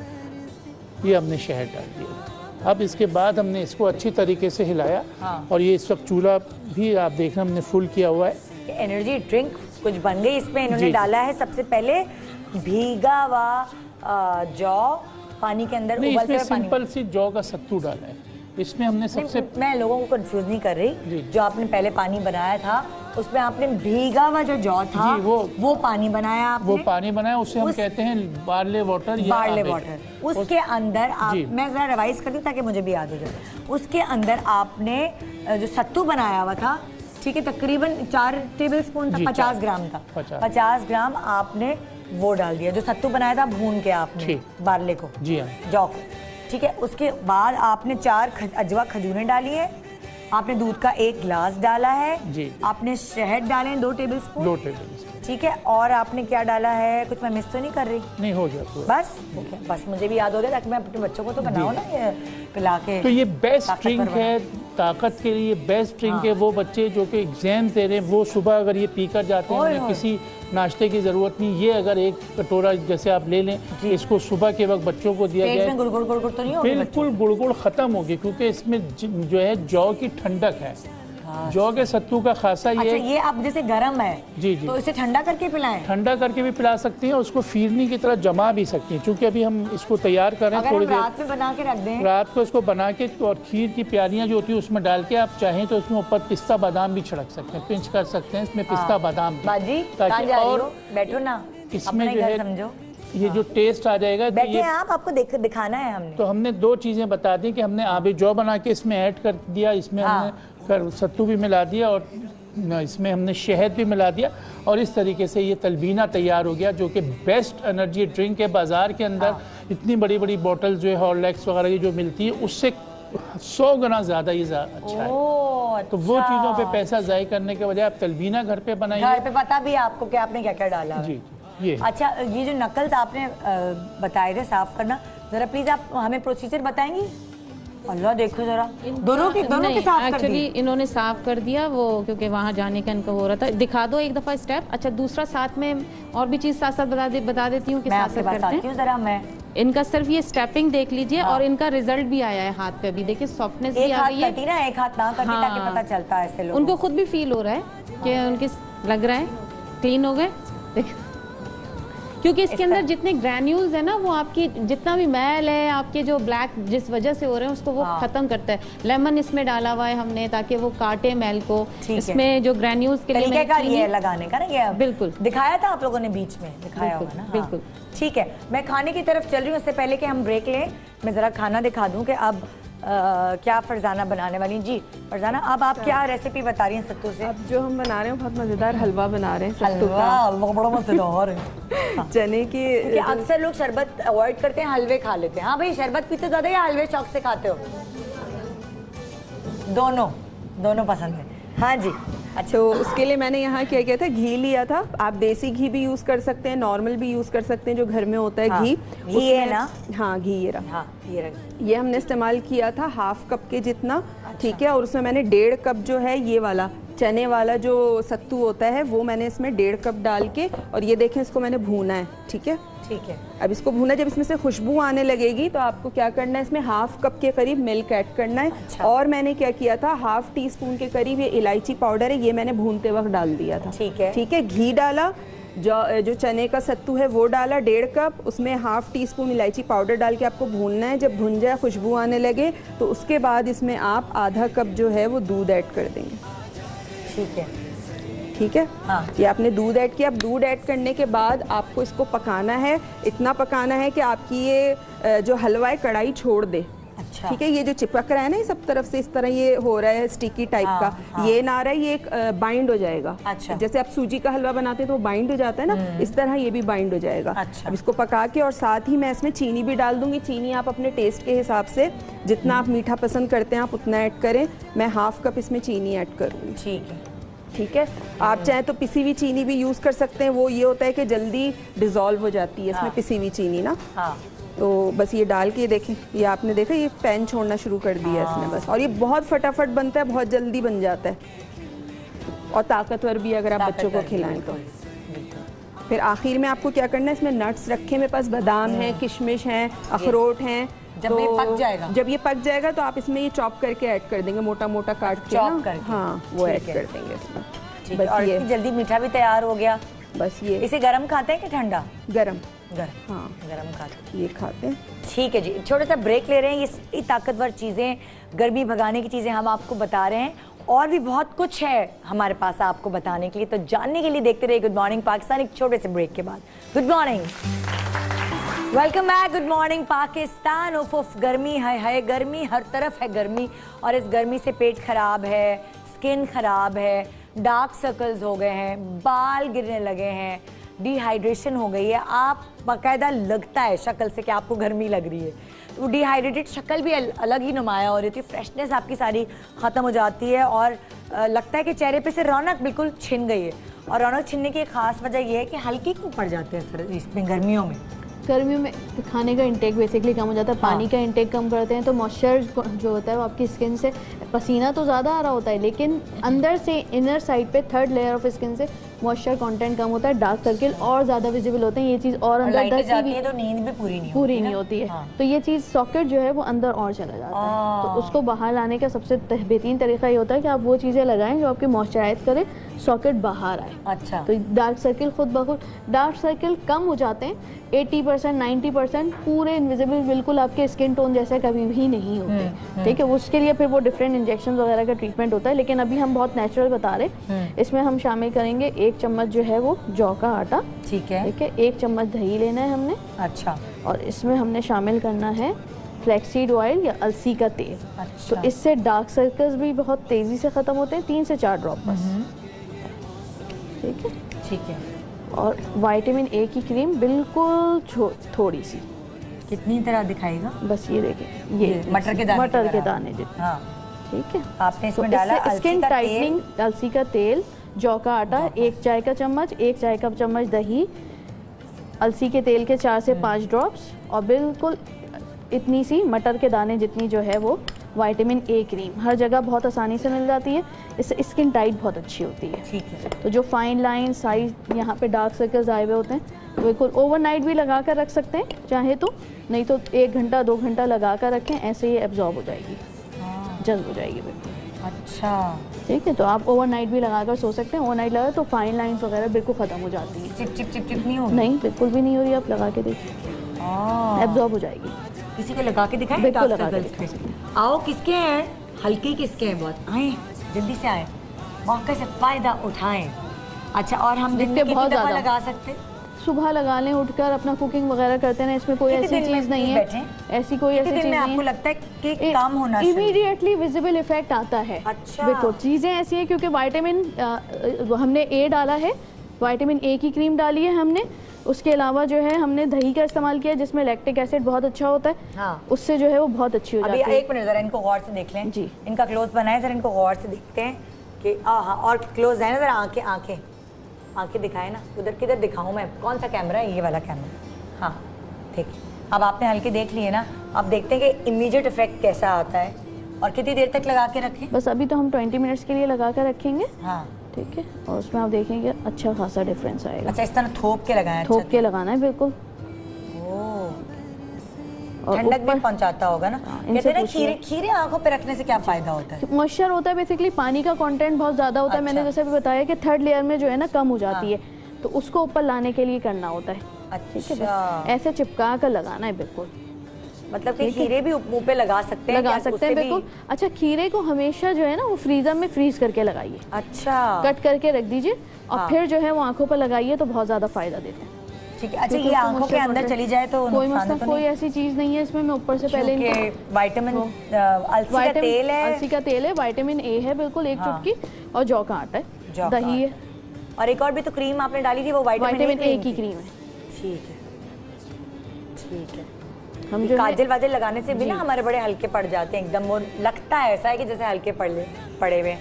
ये हमने शहद डाल दिया। अब इसके बाद हमने इसको अच्छी तरीके से हिलाया। हाँ। और ये इस वक्त चूल्हा भी आप देख रहे हैं हमने फुल किया हुआ है। एनर्जी ड्रिंक कुछ बन गई। इसमें इन्होंने डाला है सबसे पहले भीगा हुआ जौ पानी के अंदर नहीं, उबलते इसमें हुए सिंपल सी जौ का सत्तू डाला है। इसमें हमने सबसे मैं लोगों को कंफ्यूज नहीं कर रही। जो आपने पहले पानी बनाया था उसमें आपने भीगा हुआ जो जौ था वो पानी बनाया आपने। वो पानी बनाया, उसे हम कहते हैं बार्ले वाटर या बार्ले वाटर। उसके अंदर आप, मैं जरा रिवाइज कर दूं ताकि मुझे भी याद हो जाए। उसके अंदर आपने जो सत्तू बनाया हुआ था, ठीक है, तकरीबन 4 टेबल स्पून था, 50 ग्राम था। 50 ग्राम आपने वो डाल दिया जो सत्तू बनाया था भून के आपने बार्ले को, जी हाँ, जौ को। ठीक है, उसके बाद आपने 4 अजवा खजूरें डाली है। आपने दूध का 1 गिलास डाला है जी। आपने शहद डाले हैं 2 टेबल स्पून। 2 table spoon. ठीक है, और आपने क्या डाला है? कुछ मैं मिस तो नहीं कर रही? नहीं, हो जाता बस बस मुझे भी याद हो गया ताकि मैं अपने बच्चों को तो बनाऊं ना ये पिला के। तो ये बेस्ट ड्रिंक है, ताकत के लिए बेस्ट ड्रिंक है। वो बच्चे जो कि एग्जाम दे रहे हैं वो सुबह अगर ये पीकर जाते हैं, उन्हें किसी नाश्ते की जरूरत नहीं। ये अगर 1 कटोरा जैसे आप ले लें, इसको सुबह के वक्त बच्चों को दिया जाए, गुड़गुड़ तो नहीं होगी? बिल्कुल गुड़गुड़ खत्म होगी, क्योंकि इसमें जो है जौ की ठंडक है। जौ के सत्तू का खासा अच्छा, ये अब जैसे गर्म है जी जी, तो इसे ठंडा करके पिलाएं? ठंडा करके भी पिला सकती हैं और उसको फिरनी की तरह जमा भी सकती हैं। क्योंकि अभी हम इसको तैयार कर रहे हैं, थोड़ी देर रात में बना के रख दें, रात को इसको बना के और खीर की प्यालियां जो होती है उसमें डाल के आप चाहें तो उसमें ऊपर पिस्ता बादाम भी छिड़क सकते हैं, पिंच कर सकते हैं इसमें पिस्ता बादाम बाजी, ताकि और बैठो ना, इसमें जो है समझो ये जो टेस्ट आ जाएगा। बैठे हैं आप, आपको दिखाना है हमने। तो हमने 2 चीजें बता दी कि हमने आबे जौ बना के इसमें ऐड कर दिया, इसमें हमने सत्तू भी मिला दिया और इसमें हमने शहद भी मिला दिया और इस तरीके से ये तलबीना तैयार हो गया, जो कि बेस्ट एनर्जी ड्रिंक है। बाजार के अंदर इतनी बड़ी बड़ी बोतल जो है हॉर्लिक्स वगैरह की जो मिलती है उससे 100 गुना ज्यादा ये अच्छा है। तो वो चीजों पे पैसा ज़ाय करने के बजाय आप तलबीना घर पे बनाइए। घर पे पता भी आपको कि आपने क्या क्या डाला। जी ये अच्छा, ये जो नकल्स आपने बताए थे साफ करना, जरा प्लीज आप हमें प्रोसीजर बताएंगी? अल्लाह देखो जरा, दोनों के साफ कर एक्चुअली इन्होंने साफ कर दिया वो, क्योंकि वहाँ जाने का इनको हो रहा था। दिखा दो एक दफा स्टेप। अच्छा, दूसरा साथ में और भी चीज साथ साथ बता देती हूँ कि साथ साथ करते हैं। जरा मैं इनका सिर्फ ये स्टेपिंग देख लीजिए और इनका रिजल्ट भी आया है हाथ पे भी। देखिए सॉफ्टनेस भी आ गई है। एक हाथ ना करती ताकि पता चलता है ऐसे लोगों को। उनको खुद भी फील हो रहा है कि उनके लग रहा है क्लीन हो गए, क्योंकि इसके अंदर जितने ग्रैन्यूल्स है ना, वो आपकी जितना भी मैल है आपके जो ब्लैक जिस वजह से हो रहे हैं उसको वो खत्म करता है। लेमन इसमें डाला हुआ है हमने ताकि वो काटे मैल को। इसमें जो ग्रैन्यूल्स के लिए ये लगाने का ना, ये बिल्कुल दिखाया था आप लोगों ने बीच में, दिखाया होगा ना? बिल्कुल। ठीक है, मैं खाने की तरफ चल रही हूँ। उससे पहले कि हम ब्रेक लें, मैं जरा खाना दिखा दूं कि अब क्या फरजाना बनाने वाली। जी फरजाना, अब आप क्या रेसिपी बता रही हैं सत्तू से? अब जो हम बना रहे हैं बहुत मज़ेदार हलवा बना रहे हैं सत्तू का। हलवा बड़ा मज़ेदार है। चने की अक्सर लोग शरबत अवॉइड करते हैं, हलवे खा लेते हैं। हाँ भाई, शरबत पीते ज़्यादा या हलवे शौक से खाते हो? दोनों पसंद है। हाँ जी। अच्छा, तो उसके लिए मैंने यहाँ क्या किया था, घी लिया था। आप देसी घी भी यूज़ कर सकते हैं, नॉर्मल भी यूज़ कर सकते हैं जो घर में होता है। हाँ, घी है ना? हाँ, घी ये रहा। हाँ, ये हमने इस्तेमाल किया था हाफ कप के जितना। अच्छा। ठीक है, और उसमें मैंने 1.5 कप जो है ये वाला चने वाला जो सत्तू होता है वो मैंने इसमें 1.5 कप डाल के, और ये देखें इसको मैंने भूना है। ठीक है, ठीक है। अब इसको भूना, जब इसमें से खुशबू आने लगेगी तो आपको क्या करना है, इसमें हाफ कप के करीब मिल्क ऐड करना है। अच्छा। और मैंने क्या किया था, हाफ टी स्पून के करीब ये इलायची पाउडर है, ये मैंने भूनते वक्त डाल दिया था। ठीक है, ठीक है। घी डाला, जो चने का सत्तू है वो डाला 1.5 कप, उसमें हाफ टी स्पून इलायची पाउडर डाल के आपको भूनना है। जब भुन जाए, खुशबू आने लगे, तो उसके बाद इसमें आप आधा कप जो है वो दूध ऐड कर देंगे। ठीक है, ठीक है। हाँ। ये आपने दूध ऐड किया। अब दूध ऐड करने के बाद आपको इसको पकाना है, इतना पकाना है कि आपकी ये जो हलवा है कढ़ाई छोड़ दे। अच्छा। ठीक है, ये जो चिपक रहा है ना ये सब तरफ से इस तरह ये हो रहा है स्टिकी टाइप का। हाँ। ये ना रहा है, ये बाइंड हो जाएगा। अच्छा। जैसे आप सूजी का हलवा बनाते हैं तो वो बाइंड हो जाता है ना, इस तरह ये भी बाइंड हो जाएगा। अच्छा। अब इसको पका के, और साथ ही मैं इसमें चीनी भी डाल दूंगी। चीनी आप अपने टेस्ट के हिसाब से जितना आप मीठा पसंद करते हैं आप उतना ऐड करें। मैं हाफ कप इसमें चीनी ऐड करूँगी। ठीक है, ठीक है। आप चाहें तो पिसी हुई चीनी भी यूज़ कर सकते हैं, वो ये होता है कि जल्दी डिज़ोल्व हो जाती है इसमें पिसी हुई चीनी ना। हाँ। तो बस ये डाल के देखें, ये आपने देखा ये पैन छोड़ना शुरू कर दिया इसने बस। और ये बहुत फटाफट बनता है, बहुत जल्दी बन जाता है, और ताकतवर भी अगर आप बच्चों को खिलाएं तो। फिर आखिर में आपको क्या करना है, इसमें नट्स रखे, मेरे पास बादाम हैं, किशमिश हैं, अखरोट हैं। जब ये पक जाएगा, जब ये पक जाएगा तो आप इसमें ये चॉप करके ऐड कर देंगे, मोटा मोटा काट के ना, हाँ वो ऐड कर देंगे इसमें। बस और ये जल्दी मीठा भी तैयार हो गया। बस ये इसे गरम खाते हैं कि ठंडा? गरम। हाँ गरम खाते हैं, ये खाते हैं। ठीक है जी, छोटा सा ब्रेक ले रहे हैं। ये ताकतवर चीज़ें, गर्मी भगाने की चीज़ें हम आपको बता रहे हैं, और भी बहुत कुछ है हमारे पास आपको बताने के लिए। तो जानने के लिए देखते रहिए गुड मॉर्निंग पाकिस्तान, एक छोटे से ब्रेक के बाद। Good morning, welcome back. Good morning Pakistan. उफ गर्मी है, गर्मी हर तरफ है गर्मी, और इस गर्मी से पेट खराब है, स्किन खराब है, डार्क सर्कल्स हो गए हैं, बाल गिरने लगे हैं, डिहाइड्रेशन हो गई है। आप बाकायदा लगता है शक्ल से कि आपको गर्मी लग रही है, तो डिहाइड्रेटेड शक्ल भी अलग ही नुमाया हो रही थी, फ्रेशनेस आपकी सारी ख़त्म हो जाती है, और लगता है कि चेहरे पे से रौनक बिल्कुल छिन गई है। और रौनक छिनने की एक ख़ास वजह यह है कि हल्के क्यों पड़ जाते हैं इसमें गर्मियों में? गर्मियों में खाने का इंटेक बेसिकली कम हो जाता है, पानी का इंटेक कम करते हैं, तो मॉइस्चर जो होता है वो आपकी स्किन से, पसीना तो ज़्यादा आ रहा होता है लेकिन अंदर से इनर साइड पे थर्ड लेयर ऑफ स्किन से मॉइस्चर कंटेंट कम होता है, डार्क सर्किल और ज़्यादा विजिबल होते हैं। ये चीज़ और अंदर जाती है तो नींद भी पूरी नहीं होती है। तो ये चीज़ सॉकेट जो है वो अंदर और चला जाता है, तो उसको बाहर लाने का सबसे बेहतरीन तरीका ये होता है कि आप वो चीज़ें लगाएं जो आपकी मॉइस्चराइज करें, सॉकेट बाहर आए। अच्छा, तो डार्क सर्किल खुद ब खुद, डार्क सर्किल कम हो जाते हैं 80% 90%, पूरे इनविजिबल बिल्कुल आपके स्किन टोन जैसे कभी भी नहीं होते। ठीक है, उसके लिए फिर वो डिफरेंट इंजेक्शन वगैरह का ट्रीटमेंट होता है, लेकिन अभी हम बहुत नेचुरल बता रहे। इसमें हम शामिल करेंगे 1 चम्मच जो है वो जौ का आटा, ठीक है, 1 चम्मच दही लेना है हमने। अच्छा, और इसमें हमने शामिल करना है फ्लैक्सीड ऑयल या अलसी का तेल। अच्छा। तो इससे डार्क सर्कल्स भी बहुत तेज़ी से ख़त्म होते हैं, 3 से 4 ड्रॉप बस। ठीक है। और विटामिन ए की क्रीम बिल्कुल थोड़ी सी, कितनी तरह दिखाएगा? बस ये देखिए, ये मटर के दाने जितने। हाँ, ठीक है। आपने इसमें डाला स्किन टाइटनिंग, अलसी का तेल, जौ का आटा 1 चाय का चम्मच, 1 चाय का चम्मच दही, अलसी के तेल के 4 से 5 ड्रॉप्स, और बिल्कुल इतनी सी मटर के दाने जितनी जो है वो विटामिन ए क्रीम। हर जगह बहुत आसानी से मिल जाती है, इससे स्किन टाइट बहुत अच्छी होती है। ठीक है। तो जो फाइन लाइन साइज यहाँ पे डार्क सर्कल्स आए हुए होते हैं, बिल्कुल ओवरनाइट भी लगा कर रख सकते हैं चाहे तो, नहीं तो 1 घंटा 2 घंटा लगा कर रखें, ऐसे ही एब्जॉर्ब हो जाएगी, जल्द हो जाएगी बिल्कुल। अच्छा, ठीक है, तो आप ओवरनाइट भी लगा कर सो सकते हैं। ओवरनाइट लगा तो फाइन लाइंस वगैरह बिल्कुल ख़त्म हो जाती है। चिप चिप चिप चिप नहीं होगी? नहीं, बिल्कुल भी नहीं हो रही, आप लगा के देखिए, एब्जॉर्ब हो जाएगी। किसी को लगा के दिखाएं? बिल्कुल लगा के दिखा सकते हैं। आओ, किसके हैं हल्के, किसके हैं बहुत, आए जल्दी से आए, मौके से फ़ायदा उठाएं। अच्छा, और हम दिन में कितनी दफ़ा लगा सकते? सुबह लगा लें, उठकर अपना कुकिंग वगैरह करते हैं, इसमें कोई ऐसी चीज़ नहीं है, ऐसी कोई ऐसी चीज़ नहीं है। आपको लगता है कि काम होना चाहिए? इमीडिएटली विजिबल इफेक्ट आता है। अच्छा, बिल्कुल, चीज़ें ऐसी हैं क्योंकि विटामिन हमने ए डाला है, विटामिन ए की क्रीम डाली है हमने, उसके अलावा जो है हमने दही का इस्तेमाल किया जिसमें लैक्टिक एसिड बहुत अच्छा होता है। हाँ। उससे जो है वो बहुत अच्छी हो जाती है। अभी 1 मिनट जरा इनको गौर से देख लें जी, इनका क्लोज बनाए जरा, इनको गौर से देखते हैं कि हाँ, और क्लोज है ना जरा, आंखें आंखें आंखें दिखाए ना, उधर किधर दिखाऊं मैं, कौन सा कैमरा है? ये वाला कैमरा। हाँ ठीक है, अब आपने हल्के देख लिए ना, अब देखते हैं कि इमीडिएट इफेक्ट कैसा आता है, और कितनी देर तक लगा के रखें? बस अभी तो हम 20 मिनट्स के लिए लगा कर रखेंगे। हाँ ठीक है, और उसमें आप देखेंगे अच्छा खासा डिफरेंस आएगा। अच्छा, इस तरह थोप के लगाएं? थोप के लगाना है बिल्कुल, और ठंडक भी पहुंचाता होगा ना। कहते हैं ना खीरे आंखों पे रखने से क्या फायदा होता है? मॉइस्चर होता है, बेसिकली पानी का कंटेंट बहुत ज्यादा होता है। मैंने जैसे भी बताया कि थर्ड लेयर में जो है ना कम हो जाती है, तो उसको ऊपर लाने के लिए करना होता है। ठीक है, ऐसे चिपका कर लगाना है बिल्कुल। मतलब कि खीरे भी मुंह पे लगा सकते हैं? लगा सकते हैं बिल्कुल। अच्छा, खीरे को हमेशा जो है ना वो फ्रीजर में फ्रीज करके लगाइए। अच्छा, कट करके रख दीजिए और फिर जो है वो आंखों पर लगाइए तो बहुत ज्यादा फायदा देते हैं। ठीक है। अच्छा, ये आंखों के अंदर चली जाए तो कोई मसला, कोई ऐसी चीज नहीं है इसमें। मैं ऊपर से पहले विटामिन अलसी का तेल है, अलसी का तेल है, विटामिन ए है बिल्कुल 1 चुटकी, और जौ का आटा है, दही है, और एक और भी तो क्रीम आपने डाली थी, वो विटामिन ए की क्रीम है। ठीक है, ठीक है। हम जो काजल वाजल लगाने से भी ना हमारे बड़े हल्के पड़ जाते हैं एकदम, वो लगता है ऐसा है कि जैसे हल्के पड़े हुए।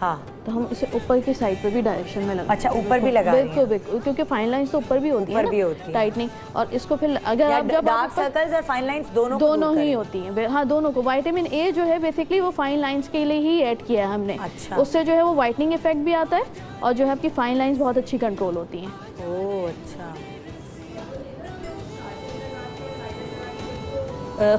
हाँ, तो हम इसे ऊपर की साइड पे भी डायरेक्शन में लगा। अच्छा, ऊपर भी लगा रही हैं। बिल्कुल बिल्कुल, क्योंकि फाइन लाइंस तो ऊपर भी होती है ना, टाइटनिंग। और इसको फिर अगर आप जब डार्क सर्कल्स और फाइन लाइंस दोनों ही होती हैं, हाँ दोनों को। विटामिन ए जो है बेसिकली वो फाइन लाइंस के लिए ही ऐड किया है हमने। अच्छा। उससे जो है वो वाइटनिंग इफेक्ट भी आता है और जो है आपकी फाइन लाइंस बहुत अच्छी कंट्रोल होती हैं। ओह अच्छा।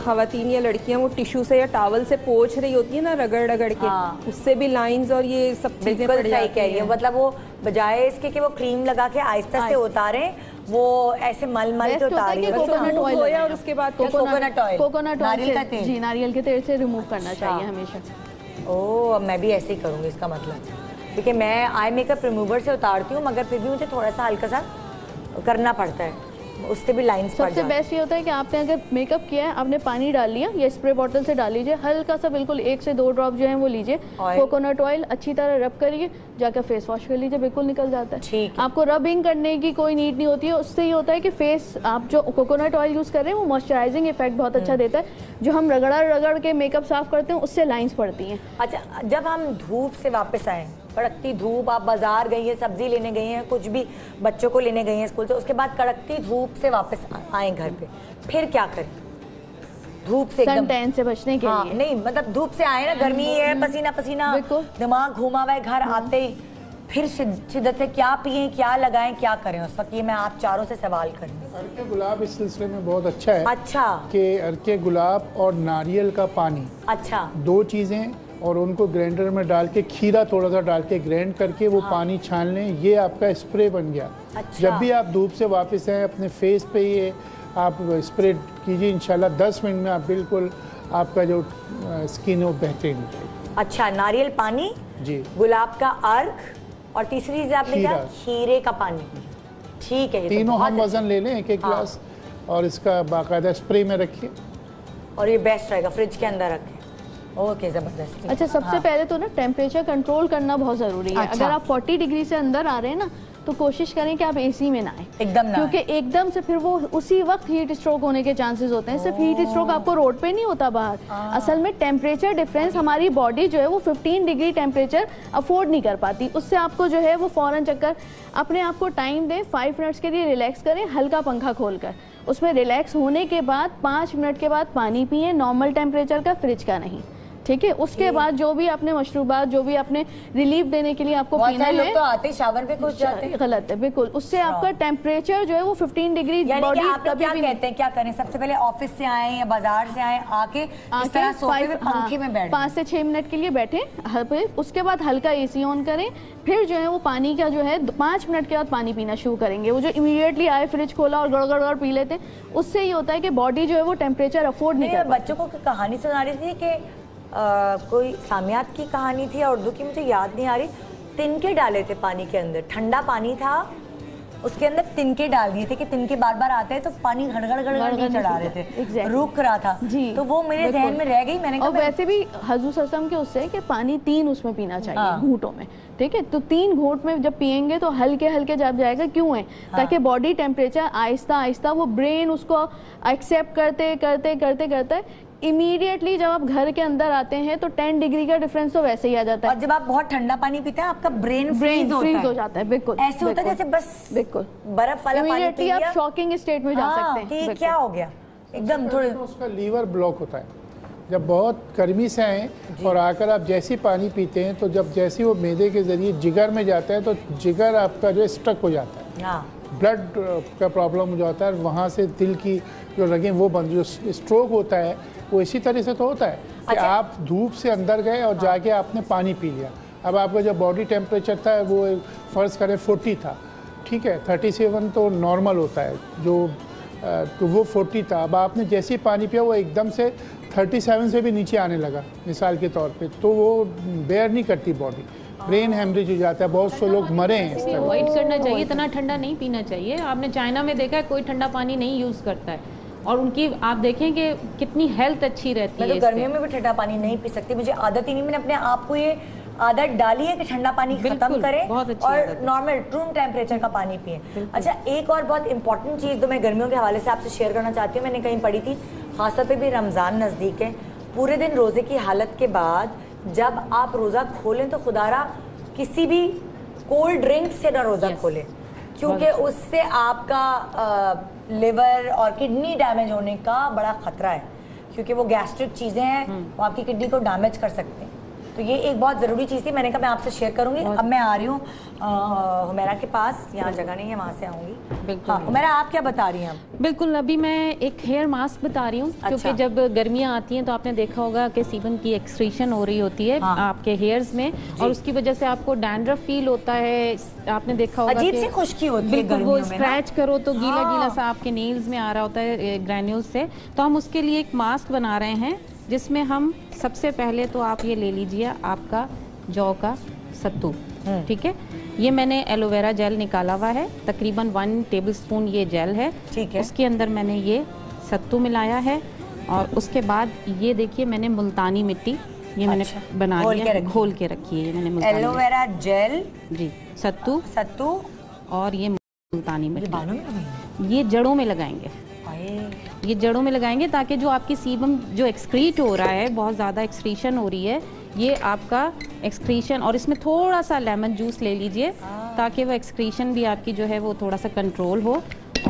ख़वातीन या लड़कियां वो टिश्यू से या टॉवल से पोंछ रही होती है ना, रगड़ रगड़ के, उससे भी लाइंस और ये सब चीजें पड़ जाती हैं। मतलब वो बजाय इसके कि वो क्रीम लगा के आहिस्ता से उतारें, वो ऐसे मल के उतारी है। कोकोनट ऑयल और उसके बाद कोकोनट ऑयल, जी नारियल के तेल से रिमूव करना चाहिए हमेशा। ओह, अब मैं भी ऐसे ही करूँगी इसका मतलब, क्योंकि मैं आई मेकअप रिमूवर से उतारती हूँ, मगर फिर भी मुझे थोड़ा सा हल्का सा करना पड़ता है, उससे भी लाइंस पड़ जाती है। सबसे बेस्ट ये होता है कि आपने अगर मेकअप किया है, आपने पानी डाल लिया या स्प्रे बॉटल से डाल लीजिए, हल्का सा बिल्कुल 1 से 2 ड्रॉप जो है वो लीजिए, कोकोनट ऑयल अच्छी तरह रब करिए, जाकर फेस वॉश कर लीजिए, बिल्कुल निकल जाता है। आपको रबिंग करने की कोई नीड नहीं होती है। उससे ये होता है कि फेस, आप जो कोकोनट ऑयल यूज कर रहे हैं वो मॉइस्चराइजिंग इफेक्ट बहुत अच्छा देता है। जो हम रगड़ के मेकअप साफ करते हैं उससे लाइंस पड़ती हैं। अच्छा, जब हम धूप से वापस आए, कड़कती धूप, आप बाजार गई हैं, सब्जी लेने गई हैं, कुछ भी बच्चों को लेने गई हैं स्कूल से, उसके बाद कड़कती धूप से वापस आए घर पे, फिर क्या करें? धूप से एकदम टैन से बचने के लिए। नहीं मतलब धूप से आए ना, गर्मी है, पसीना पसीना, दिमाग घूमा हुआ है, घर आते ही फिर शिद्दत से क्या पिए, क्या लगाएं, क्या करें उस वक्त? ये मैं आप चारों से सवाल करूँ। अर्के गुलाब इस सिलसिले में बहुत अच्छा है। अच्छा, कि अर्के गुलाब और नारियल का पानी, अच्छा 2 चीजें, और उनको ग्राइंडर में डाल के खीरा थोड़ा सा डाल के ग्राइंड करके वो पानी छान लें, ये आपका स्प्रे बन गया। अच्छा। जब भी आप धूप से वापस आए, अपने फेस पे ये आप स्प्रे कीजिए, इंशाल्लाह 10 मिनट में आप बिल्कुल, आपका जो स्किन है वो बेहतरीन हो जाएगी। अच्छा, नारियल पानी जी, गुलाब का अर्क, और तीसरी चीज आपने कहा खीरे का पानी। ठीक है, तीनों हम वजन ले लें 1-1 गिलास, और इसका बाकायदा स्प्रे में रखिए, और ये बेस्ट रहेगा, फ्रिज के अंदर रखें। ओके, जबरदस्त। अच्छा, सबसे पहले तो ना टेम्परेचर कंट्रोल करना बहुत जरूरी है। अगर आप 40 डिग्री से अंदर आ रहे हैं ना, तो कोशिश करें कि आप एसी में ना आए एकदम, क्योंकि एकदम से फिर वो उसी वक्त हीट स्ट्रोक होने के चांसेस होते हैं। सिर्फ हीट स्ट्रोक आपको रोड पे नहीं होता बाहर, असल में टेम्परेचर डिफरेंस, हमारी बॉडी जो है वो 15 डिग्री टेम्परेचर अफोर्ड नहीं कर पाती, उससे आपको जो है वो फौरन चक्कर। अपने आप को टाइम दें, 5 मिनट्स के लिए रिलैक्स करें, हल्का पंखा खोलकर, उसमें रिलैक्स होने के बाद 5 मिनट के बाद पानी पिए, नॉर्मल टेम्परेचर का, फ्रिज का नहीं, ठीक है। उसके बाद जो भी आपने मशरूबात, जो भी आपने रिलीफ देने के लिए आपको पीना है, लोग तो आते शावर पे घुस जाते हैं, गलत है बिल्कुल। उससे आपका टेम्परेचर जो है वो 15 डिग्री, बॉडी आप क्या कहते हैं, क्या करें? सबसे पहले ऑफिस से आए या बाजार से आए, आके इस तरह सोफे पे पंखे में बैठे 5 से 6 मिनट के लिए बैठे, उसके बाद हल्का एसी ऑन करें, फिर जो है वो पानी का जो है 5 मिनट के बाद पानी पीना शुरू करेंगे। वो जो इमीडिएटली आए, फ्रिज खोला और गड़गड़ पी लेते हैं, उससे ये होता है कि बॉडी जो है वो टेम्परेचर अफोर्ड नहीं कर। बच्चों को कहानी सुना रही थी कि कोई सामियात की कहानी थी, उर्दू की, मुझे याद नहीं आ रही, तिनके डाले थे पानी के अंदर, ठंडा पानी था, उसके अंदर तिनके डाल दिए थे कि तिनके बार बार आते हैं तो पानी गड़गड़ चढ़ा रहे थे, रुक रहा था जी। तो वो मेरे जहन में रह गई, मैंने कहा। और वैसे भी हुजूर सल्लल्लाहु के उससे कि पानी 3 उसमें पीना चाहिए, घूंटों में, ठीक है। तो 3 घूंट में जब पियेंगे तो हल्के हल्के जब जाएगा, क्यों है? ताकि बॉडी टेम्परेचर आहिस्ता आहिस्ता, वो ब्रेन उसको एक्सेप्ट करते करते करते करते इमीडिएटली जब आप घर के अंदर आते हैं तो 10 डिग्री का डिफरेंस तो वैसे ही आ जाता है। और जब आप बहुत ठंडा पानी पीते हैं, आपका ब्रेन फ्रीज हो जाता है, बिल्कुल ऐसे होता है जैसे बस बिल्कुल बर्फ वाला पानी पी लिया, आप शॉकिंग स्टेट में जा सकते हैं। क्या हो गया एकदम, थोड़े उसका लीवर ब्लॉक होता है। जब बहुत गर्मी से आए और आकर आप जैसे पानी पीते हैं, तो जब जैसे वो मैदे के जरिए जिगर में जाता है, तो जिगर आपका जो स्ट्रक हो जाता है, ब्लड का प्रॉब्लम हो जाता है, वहाँ से दिल की जो रगें वो बंद, जो स्ट्रोक होता है वो इसी तरह से तो होता है कि आप धूप से अंदर गए और जाके आपने पानी पी लिया। अब आपका जो बॉडी टेम्परेचर था वो फ़र्ज़ करें 40 था, ठीक है, 37 तो नॉर्मल होता है जो, तो वो 40 था। अब आपने जैसे ही पानी पिया वो एकदम से 37 से भी नीचे आने लगा, मिसाल के तौर पे, तो वो बेयर नहीं करती बॉडी, ब्रेन हेमरेज हो जाता है, बहुत से लोग मरे हैं। अवॉइड करना चाहिए, इतना ठंडा नहीं पीना चाहिए। आपने चाइना में देखा है कोई ठंडा पानी नहीं यूज़ करता है, और उनकी आप देखें कि कितनी हेल्थ अच्छी रहती है। मैं तो गर्मियों में भी ठंडा पानी नहीं पी सकती, मुझे आदत ही नहीं। मैंने अपने आप को ये आदत डाली है कि ठंडा पानी खत्म करें और नॉर्मल रूम टेम्परेचर का पानी पिए। अच्छा, एक और बहुत इंपॉर्टेंट चीज़ तो मैं गर्मियों के हवाले से आपसे शेयर करना चाहती हूँ, मैंने कहीं पढ़ी थी, खासतौर पे भी रमज़ान नज़दीक है, पूरे दिन रोज़े की हालत के बाद जब आप रोजा खोलें तो खुदारा किसी भी कोल्ड ड्रिंक से ना रोजा खोलें, क्योंकि उससे आपका लिवर और किडनी डैमेज होने का बड़ा खतरा है, क्योंकि वो गैस्ट्रिक चीजें हैं, वो आपकी किडनी को डैमेज कर सकते हैं। तो ये एक बहुत ज़रूरी चीज़ थी, मैंने कहा मैं आपसे शेयर करूंगी। अब मैं आ रही हूँ हुमैरा के पास, यहाँ जगह नहीं है, वहाँ से आऊँगी। हाँ, हुमैरा आप क्या बता रही हैं? बिल्कुल, अभी मैं एक हेयर मास्क बता रही हूँ। अच्छा। क्योंकि जब गर्मियाँ आती हैं तो आपने देखा होगा कि सीबम की एक्सक्रीशन हो रही होती है आपके हेयर्स में, और उसकी वजह से आपको डैंड्रफ फील होता है। आपने देखा होगा अजीब सी खुश्की होती है बिल्कुल, वो स्क्रैच करो तो गीला गीला सा आपके नेल्स में आ रहा होता है ग्रैन्यूल्स से। तो हम उसके लिए एक मास्क बना रहे हैं, जिसमें हम सबसे पहले तो आप ये ले लीजिए आपका जौ का सत्तू, ठीक है। ये मैंने एलोवेरा जेल निकाला हुआ है, तकरीबन 1 टेबलस्पून ये जेल है, ठीक है। उसके अंदर मैंने ये सत्तू मिलाया है, और उसके बाद ये देखिए मैंने मुल्तानी मिट्टी ये मैंने बना लिया है, घोल के रखी है मैंने मुल्तानी एलोवेरा जेल, जी, सत्तू और ये मुल्तानी मिट्टी, ये जड़ों में लगाएंगे। ये जड़ों में लगाएंगे ताकि जो आपकी सीबम जो एक्सक्रीट हो रहा है, बहुत ज़्यादा एक्सक्रीशन हो रही है, ये आपका एक्सक्रीशन, और इसमें थोड़ा सा लेमन जूस ले लीजिए ताकि वो एक्सक्रीशन भी आपकी जो है वो थोड़ा सा कंट्रोल हो,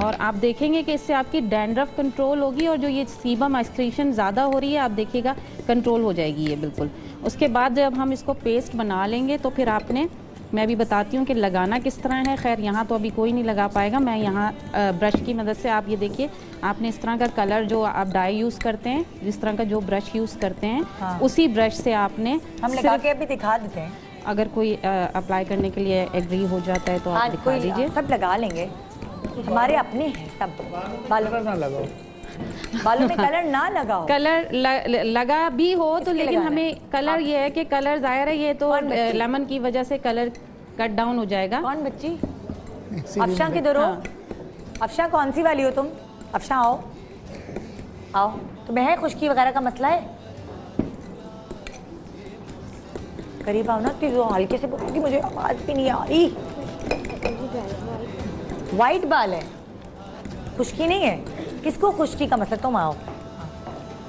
और आप देखेंगे कि इससे आपकी डैंड्रफ कंट्रोल होगी, और जो ये सीबम एक्सक्रीशन ज़्यादा हो रही है आप देखिएगा कंट्रोल हो जाएगी ये बिल्कुल। उसके बाद जब हम इसको पेस्ट बना लेंगे तो फिर आपने, मैं भी बताती हूँ कि लगाना किस तरह है। खैर यहाँ तो अभी कोई नहीं लगा पाएगा, मैं यहाँ ब्रश की मदद से, आप ये देखिए आपने इस तरह का कलर जो आप डाई यूज़ करते हैं, जिस तरह का जो ब्रश यूज़ करते हैं, उसी ब्रश से आपने, हम लगा के अभी दिखा देते हैं, अगर कोई अप्लाई करने के लिए एग्री हो जाता है तो आप दिखा दीजिए। सब लगा लेंगे, हमारे अपने हैं सब। बालों ना लगाओ, बालों में कलर ना लगाओ। कलर लगा भी हो तो, लेकिन हमें कलर ये है कि कलर जाहिर है ये तो लेमन की वजह से कलर कट डाउन हो जाएगा। कौन बच्ची? अफशा किधर हो? अफशा कौन सी वाली हो तुम? अफशा आओ, आओ। तुम्हें है खुश्की वगैरह का मसला है? करीब आओ ना, तो हल्के से बोलती, मुझे आवाज भी नहीं आ रही। वाइट बाल है, खुश्की नहीं है। किसको खुश्की का मसला? तुम आओ।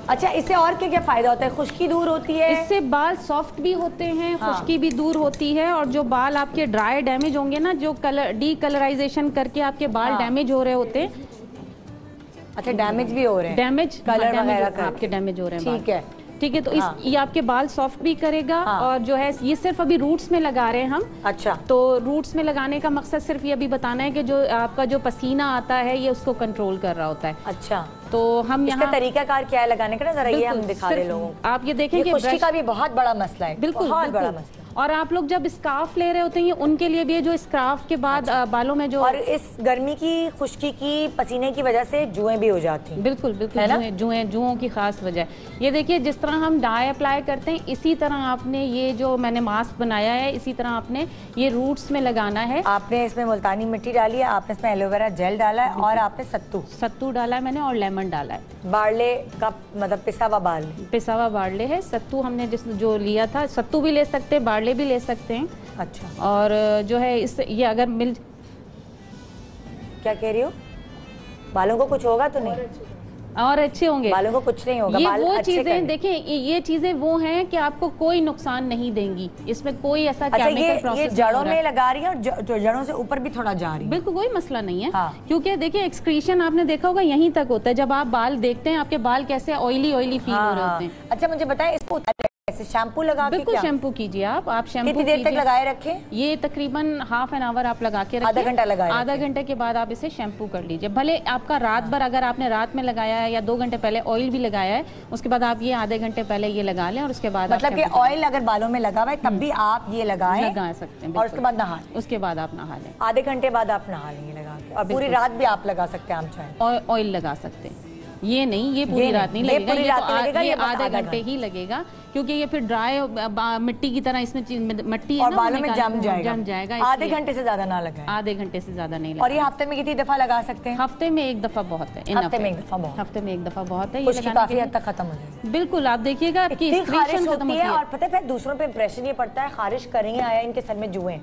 अच्छा, इससे और क्या क्या फायदा होता है? खुश्की दूर होती है, इससे बाल सॉफ्ट भी होते हैं, खुश्की भी दूर होती है, और जो बाल आपके ड्राई डैमेज होंगे ना, जो कलर डीकलराइजेशन करके आपके बाल डैमेज हो रहे होते हैं। अच्छा, डैमेज भी हो रहे हैं, डैमेज कलर वगैरह आपके डैमेज हो रहे हैं, ठीक है, ठीक है। तो ये आपके बाल सॉफ्ट भी करेगा, और जो है ये सिर्फ अभी रूट्स में लगा रहे हैं हम। अच्छा, तो रूट्स में लगाने का मकसद सिर्फ ये अभी बताना है कि जो आपका जो पसीना आता है ये उसको कंट्रोल कर रहा होता है। अच्छा, तो हम इसका यहाँ तरीकाकार क्या है लगाने का, जरा ये हम दिखा दे लोगों को। आप ये देखेंगे खुश्की का भी बहुत बड़ा मसला है, बिल्कुल बहुत बड़ा मसला। और आप लोग जब स्कार्फ ले रहे होते हैं उनके लिए भी जो स्कार्फ के बाद बालों में जो, और इस गर्मी की खुश्की की पसीने की वजह से जुएं भी हो जाती हैं। बिल्कुल बिल्कुल, जुएं की खास वजह। ये देखिए जिस तरह हम डाई अप्लाई करते हैं, इसी तरह आपने ये जो मैंने मास्क बनाया है, इसी तरह आपने ये रूट्स में लगाना है। आपने इसमें मुल्तानी मिट्टी डाली है, आपने इसमें एलोवेरा जेल डाला है, और आपने सत्तू डाला है मैंने, और लेमन डाला है। बार्ले का मतलब पिसा हुआ बार्ले है। सत्तू हमने जो लिया था, सत्तू भी ले सकते हैं, बार्ले भी ले सकते हैं। अच्छा, और जो है इस ये अगर मिल, क्या कह रही हो? बालों को कुछ होगा तो नहीं? और अच्छे होंगे, बालों को कुछ नहीं होगा। ये वो चीजें देखिए, ये चीजें वो हैं कि आपको कोई नुकसान नहीं देंगी, इसमें कोई ऐसा केमिकल प्रोसेस। ये जड़ों में लगा रही है, और जड़ों से ऊपर भी थोड़ा जा रही है, बिल्कुल कोई मसला नहीं है। क्योंकि देखिए एक्सक्रीशन आपने देखा होगा यहीं तक होता है। जब आप बाल देखते हैं, आपके बाल कैसे ऑयली फील हो रहे होते हैं। अच्छा, मुझे बताएं, इसको शैम्पू लगा, बिल्कुल शैम्पू कीजिए आप शैम्पू कितनी देर तक लगाए रखें? ये तकरीबन हाफ एन आवर आप लगा के रखिए, आधा घंटा लगाए, आधा घंटे के बाद आप इसे शैम्पू कर लीजिए। भले आपका रात भर, अगर आपने रात में लगाया है या 2 घंटे पहले ऑयल भी लगाया है, उसके बाद आप ये आधे घंटे पहले ये लगा लें, और उसके बाद मतलब कि ऑयल अगर बालों में लगा हुआ है तब भी आप ये लगा सकते हैं, और उसके बाद नहा, उसके बाद आप नहा लें, आधे घंटे बाद आप नहा लेंगे लगा के, और पूरी रात भी आप लगा सकते हैं, आप चाहें ऑयल लगा सकते हैं। ये नहीं, ये पूरी रात नहीं लगेगा, ये आधे घंटे ही लगेगा, क्योंकि ये फिर ड्राई मिट्टी की तरह इसमें मिट्टी और बालों में जम जाएगा। आधे घंटे से ज्यादा ना लगाएं, आधे घंटे से ज्यादा नहीं। और ये हफ्ते में कितनी दफा लगा सकते हैं? हफ्ते में 1 दफा बहुत है। हफ्ते में 1 दफा बहुत, हफ्ते में 1 दफा बहुत है। ये काफी हद तक खत्म हो जाएगी। बिल्कुल, आप देखिएगा कि खारिश होती है, और पता है दूसरों पे इंप्रेशन ये पड़ता है, खारिश करेंगे आया इनके सर में जुएं,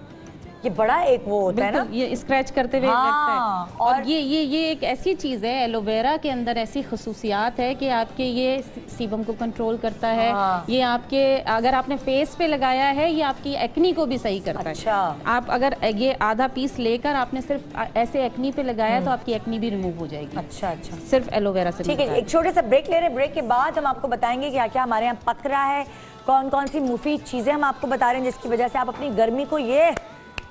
ये बड़ा एक वो होता है ना, ये स्क्रैच करते हुए लगता है। और ये एक ऐसी चीज़ है, एलोवेरा के अंदर ऐसी खसूसियात है कि आपके ये सीबम को कंट्रोल करता है। ये आपके अगर आपने फेस पे लगाया है, ये आपकी एक्नी को भी सही करता है। आप अगर ये आधा पीस लेकर आपने सिर्फ ऐसे एक्नी पे लगाया तो आपकी एक्नी भी रिमूव हो जाएगी। अच्छा अच्छा, सिर्फ एलोवेरा से। ठीक है, एक छोटे सा ब्रेक ले रहे हैं। ब्रेक के बाद हम आपको बताएंगे क्या क्या हमारे यहाँ पक रहा है, कौन कौन सी मुफीद चीजें हम आपको बता रहे हैं जिसकी वजह से आप अपनी गर्मी को ये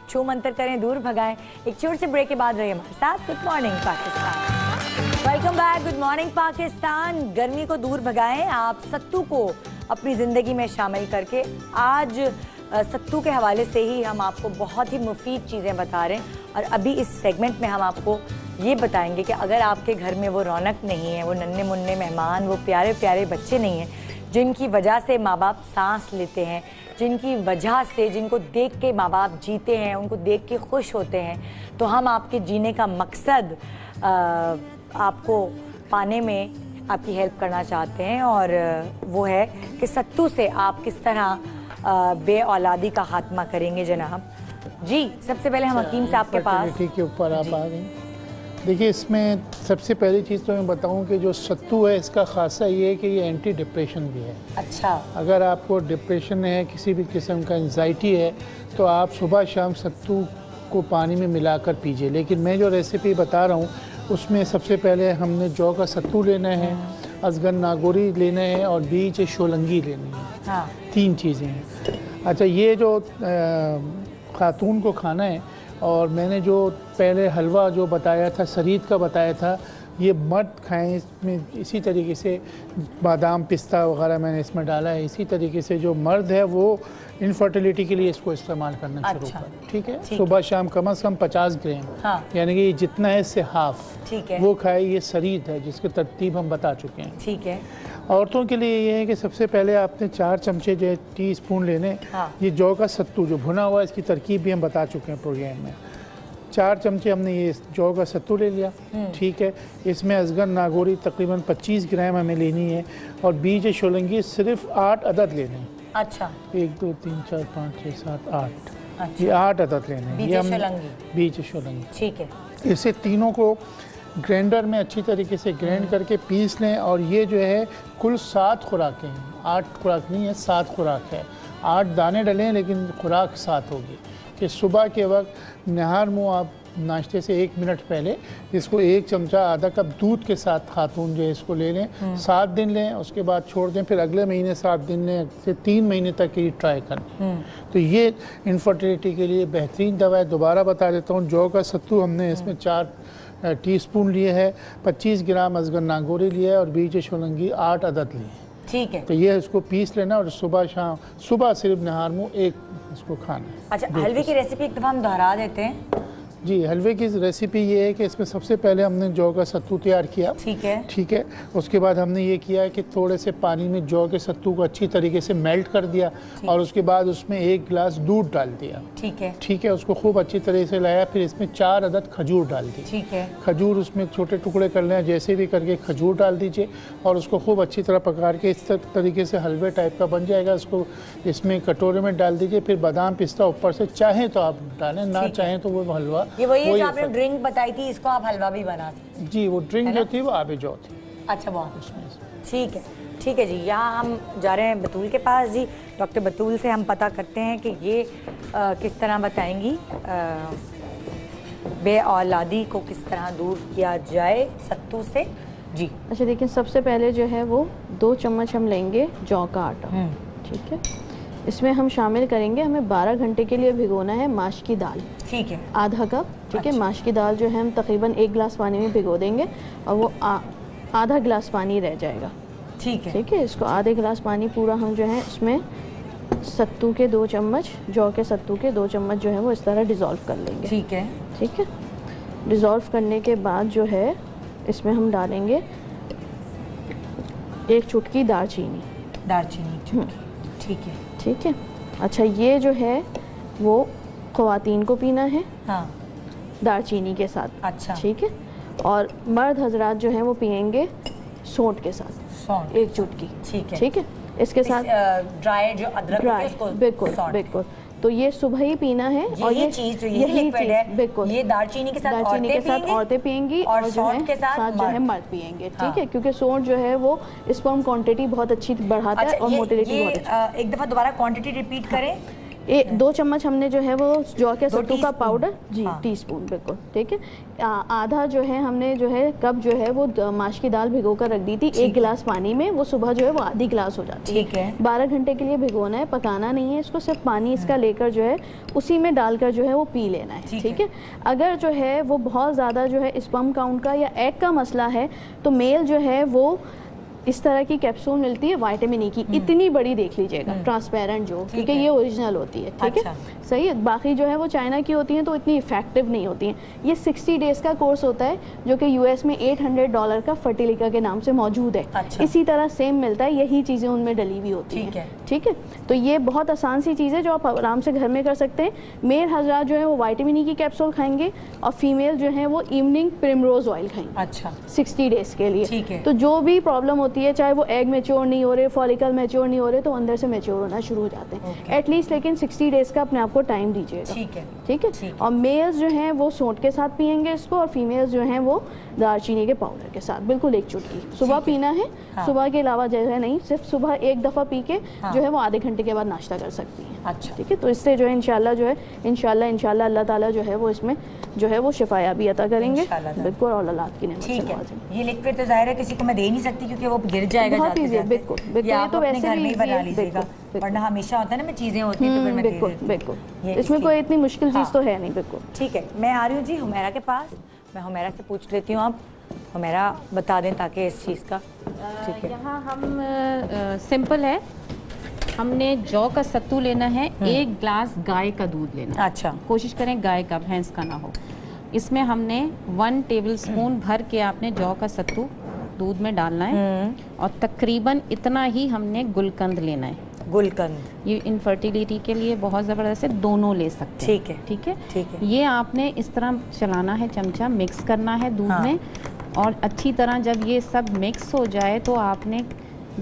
छू मंतर करें, दूर भगाएं। एक छोटे से ब्रेक के बाद रहिए हमारे साथ। Good morning Pakistan, welcome back. Good morning Pakistan. गर्मी को दूर भगाएं आप सत्तू को अपनी जिंदगी में शामिल करके। आज सत्तू के हवाले से ही हम आपको बहुत ही मुफीद चीज़ें बता रहे हैं। और अभी इस सेगमेंट में हम आपको ये बताएंगे कि अगर आपके घर में वो रौनक नहीं है, वो नन्हे मुन्ने मेहमान, वो प्यारे प्यारे बच्चे नहीं हैं जिनकी वजह से माँ बाप सांस लेते हैं, जिनकी वजह से, जिनको देख के माँ बाप जीते हैं, उनको देख के खुश होते हैं, तो हम आपके जीने का मकसद आपको पाने में आपकी हेल्प करना चाहते हैं। और वो है कि सत्तू से आप किस तरह बे औलादी का खात्मा करेंगे। जनाब जी, सबसे पहले हम हकीम साहब के पास के ऊपर आप आ गए। देखिए, इसमें सबसे पहली चीज़ तो मैं बताऊं कि जो सत्तू है इसका खासा ये है कि ये एंटी डिप्रेशन भी है। अच्छा, अगर आपको डिप्रेशन है, किसी भी किस्म का एंजाइटी है, तो आप सुबह शाम सत्तू को पानी में मिलाकर पीजिए। लेकिन मैं जो रेसिपी बता रहा हूँ उसमें सबसे पहले हमने जौ का सत्तू लेना है, अजगर नागोरी लेना है और बीज शोलंगी लेनी है। हाँ। 3 चीज़ें हैं। अच्छा, ये जो खातून को खाना है, और मैंने जो पहले हलवा जो बताया था, सरीद का बताया था, ये मर्द खाएं। इसमें इसी तरीके से बादाम पिस्ता वगैरह मैंने इसमें डाला है। इसी तरीके से जो मर्द है वो इनफर्टिलिटी के लिए इसको इस्तेमाल करना शुरू करें। ठीक है, सुबह शाम कम से कम 50 ग्राम, हाँ। यानी कि जितना है इससे हाफ, ठीक है, वो खाए। ये सरीद है जिसकी तरतीब हम बता चुके हैं। ठीक है। औरतों के लिए ये है कि सबसे पहले आपने 4 चमचे जो टीस्पून लेने। हाँ। ये जौ का सत्तू जो भुना हुआ है, इसकी तरकीब भी हम बता चुके हैं प्रोग्राम में। 4 चमचे हमने ये जौ का सत्तू ले लिया। ठीक है, इसमें अजगर नागोरी तकरीबन 25 ग्राम हमें लेनी है और बीज शोलंगी सिर्फ 8 अदद लेने हैं। अच्छा, 1 2 3 4 5 6 7 8, अच्छा। ये 8 अदद लेने हैं। बीज शोलंगी, बीज शोलंगी, ठीक है। इसे तीनों को ग्राइंडर में अच्छी तरीके से ग्राइंड करके पीस लें। और ये जो है कुल 7 खुराकें हैं, 8 खुराक नहीं है, 7 खुराक है। 8 दाने डलें लेकिन खुराक 7 होगी। कि सुबह के वक्त नहार मुँह आप नाश्ते से 1 मिनट पहले इसको 1 चमचा आधा कप दूध के साथ खातून जो है इसको ले लें। 7 दिन लें, उसके बाद छोड़ दें, फिर अगले महीने 7 दिन लें, से 3 महीने तक ये ट्राई करें। तो ये इनफर्टिलिटी के लिए बेहतरीन दवा है। दोबारा बता देता हूँ, जौ का सत्तू हमने इसमें 4 टीस्पून लिए है, 25 ग्राम अजगर नागोरी लिया है और बीज शोलंगी 8 अदद लिए। ठीक है, तो ये इसको पीस लेना और सुबह शाम, सुबह सिर्फ नहार मुँह 1 इसको खाना है। अच्छा, हलवे की रेसिपी एक दफ़ा हम दोहरा देते हैं। जी, हलवे की रेसिपी ये है कि इसमें सबसे पहले हमने जौ का सत्तू तैयार किया। ठीक है, ठीक है। उसके बाद हमने ये किया कि थोड़े से पानी में जौ के सत्तू को अच्छी तरीके से मेल्ट कर दिया और उसके बाद उसमें 1 गिलास दूध डाल दिया। ठीक है, ठीक है, उसको खूब अच्छी तरह से लाया। फिर इसमें 4 अदद खजूर डाल दी। ठीक है, खजूर उसमें छोटे टुकड़े कर लें, जैसे भी करके खजूर डाल दीजिए और उसको खूब अच्छी तरह पका के इस तरीके से हलवे टाइप का बन जाएगा। उसको इसमें कटोरे में डाल दीजिए। फिर बादाम पिस्ता ऊपर से चाहें तो आप डालें, ना चाहें तो वो हलवा। ये वही है जो आपने ड्रिंक बताई थी, इसको आप हलवा भी बना सकते। जी, वो ड्रिंक जो थी वो आबे जौ थी। अच्छा, बहुत ठीक है। ठीक है जी, यहाँ हम जा रहे हैं बतूल के पास। जी, डॉक्टर बतूल से हम पता करते हैं कि ये किस तरह बताएंगी बे औलादी को किस तरह दूर किया जाए सत्तू से। जी, अच्छा देखिए, सबसे पहले जो है वो 2 चम्मच हम लेंगे जौ का आटा। ठीक है, इसमें हम शामिल करेंगे, हमें 12 घंटे के लिए भिगोना है माश की दाल। ठीक है, आधा कप। ठीक है, माश की दाल जो है हम तकरीबन 1 गिलास पानी में भिगो देंगे और वो आधा गिलास पानी रह जाएगा। ठीक है, ठीक है, इसको आधे गिलास पानी पूरा हम जो है उसमें सत्तू के 2 चम्मच, जौ के सत्तू के 2 चम्मच जो है वो इस तरह डिज़ोल्व कर लेंगे। ठीक है, ठीक है, डिज़ोल्व करने के बाद जो है इसमें हम डालेंगे 1 चुटकी दालचीनी। ठीक है, ठीक है। अच्छा, ये जो है वो ख़वातीन को पीना है, हाँ, दालचीनी के साथ। अच्छा, ठीक है, और मर्द हजरात जो हैं वो पियेंगे सौंठ के साथ 1 चुटकी। ठीक है, ठीक है, इसके साथ ड्राई जो अदरक ड्राई, उसको बिल्कुल बिल्कुल। तो ये सुबह ही पीना है। और ये चीज यही लिक्विड है, बिल्कुल ये दालचीनी के साथ औरतें पियेंगी और सौंठ के साथ जो है मर्द पियेंगे। ठीक है, क्योंकि सौंठ जो है वो स्पर्म क्वांटिटी बहुत अच्छी बढ़ाता है और मोटिलिटी बहुत अच्छी। एक दफा दोबारा क्वांटिटी रिपीट करें। 2 चम्मच हमने जो है वो जौ के सत्तू का पाउडर जी, टीस्पून बिल्कुल। ठीक है, आधा जो है हमने जो है कप जो है वो माश की दाल भिगो कर रख दी थी 1 गिलास पानी में, वो सुबह जो है वो आधी गिलास हो जाती है। ठीक है, 12 घंटे के लिए भिगोना है, पकाना नहीं है इसको, सिर्फ पानी इसका लेकर जो है उसी में डालकर जो है वो पी लेना है। ठीक है, अगर जो है वो बहुत ज़्यादा जो है स्पर्म काउंट का या एग का मसला है तो मेल जो है वो इस तरह की कैप्सूल मिलती है विटामिन ई की, इतनी बड़ी देख लीजिएगा, ट्रांसपेरेंट जो, क्योंकि ये ओरिजिनल होती है। ठीक है, सही है। बाकी जो है वो चाइना की होती हैं तो इतनी इफेक्टिव नहीं होती हैं। ये 60 डेज का कोर्स होता है जो कि यूएस में $800 का फर्टिलिका के नाम से मौजूद है। इसी तरह सेम मिलता है, यही चीज़ें उनमें डली हुई होती हैं। ठीक है, तो ये बहुत आसान सी चीज़ है जो आप आराम से घर में कर सकते हैं। मेल हजरात जो है वो विटामिन ई की कैप्सूल खाएंगे और फीमेल जो है वो इवनिंग प्रिमरोज ऑयल खाएंगे। अच्छा, 60 डेज के लिए। ठीक है, तो जो भी प्रॉब्लम होती है, चाहे वो एग मैच्योर नहीं हो रहे, फॉलिकल मैच्योर नहीं हो रहे, तो अंदर से मैच्योर होना शुरू हो जाते हैं एटलीस्ट। लेकिन 60 डेज का अपने आप को टाइम दीजिएगा। ठीक है, ठीक है। और मेल्स जो हैं वो सौंठ के साथ पियेंगे इसको और फीमेल्स जो हैं वो दालचीनी के पाउडर के साथ, बिल्कुल 1 चुटकी सुबह पीना है। सुबह के अलावा जो है नहीं, सिर्फ सुबह 1 दफ़ा पी के जो है वो आधे घंटे के बाद नाश्ता कर सकती हैं। अच्छा, ठीक है, तो इससे जो है इंशाल्लाह अल्लाह ताला जो है वो इसमें जो है वो शिफायाबी अता करेंगे बिल्कुल, और औलाद की नेमत से नवाजेंगे। ये लिक्विड तो जाहिर है किसी को मैं दे नहीं सकती क्योंकि वो गिर जाएगा। बहुत ईजी है, बिल्कुल बिल्कुल, तो वैसे घर में ही बना लीजिएगा, वरना हमेशा होता है ना मैं चीजें होती हैं तो फिर मैं बिल्कुल बिल्कुल, इसमें कोई इतनी मुश्किल चीज़ तो है नहीं। बिल्कुल ठीक है, मैं आ रही हूँ जी हुमैरा के पास, मैं हुमैरा से पूछ लेती हूँ। आप हुमैरा बता दें ताकि इस चीज़ का। ठीक है, यहाँ हम सिंपल है, हमने जौ का सत्तू लेना है, 1 ग्लास गाय का दूध लेना। अच्छा, कोशिश करें गाय का, भैंस का ना हो। इसमें हमने 1 टेबलस्पून भर के आपने जौ का सत्तू दूध में डालना है और तकरीबन इतना ही हमने गुलकंद लेना है। गुलकंद ये इनफर्टिलिटी के लिए बहुत ज़बरदस्त है, दोनों ले सकते हैं। ठीक है, ठीक है, ठीक है। ये आपने इस तरह चलाना है, चमचा मिक्स करना है दूध में, और अच्छी तरह जब ये सब मिक्स हो जाए तो आपने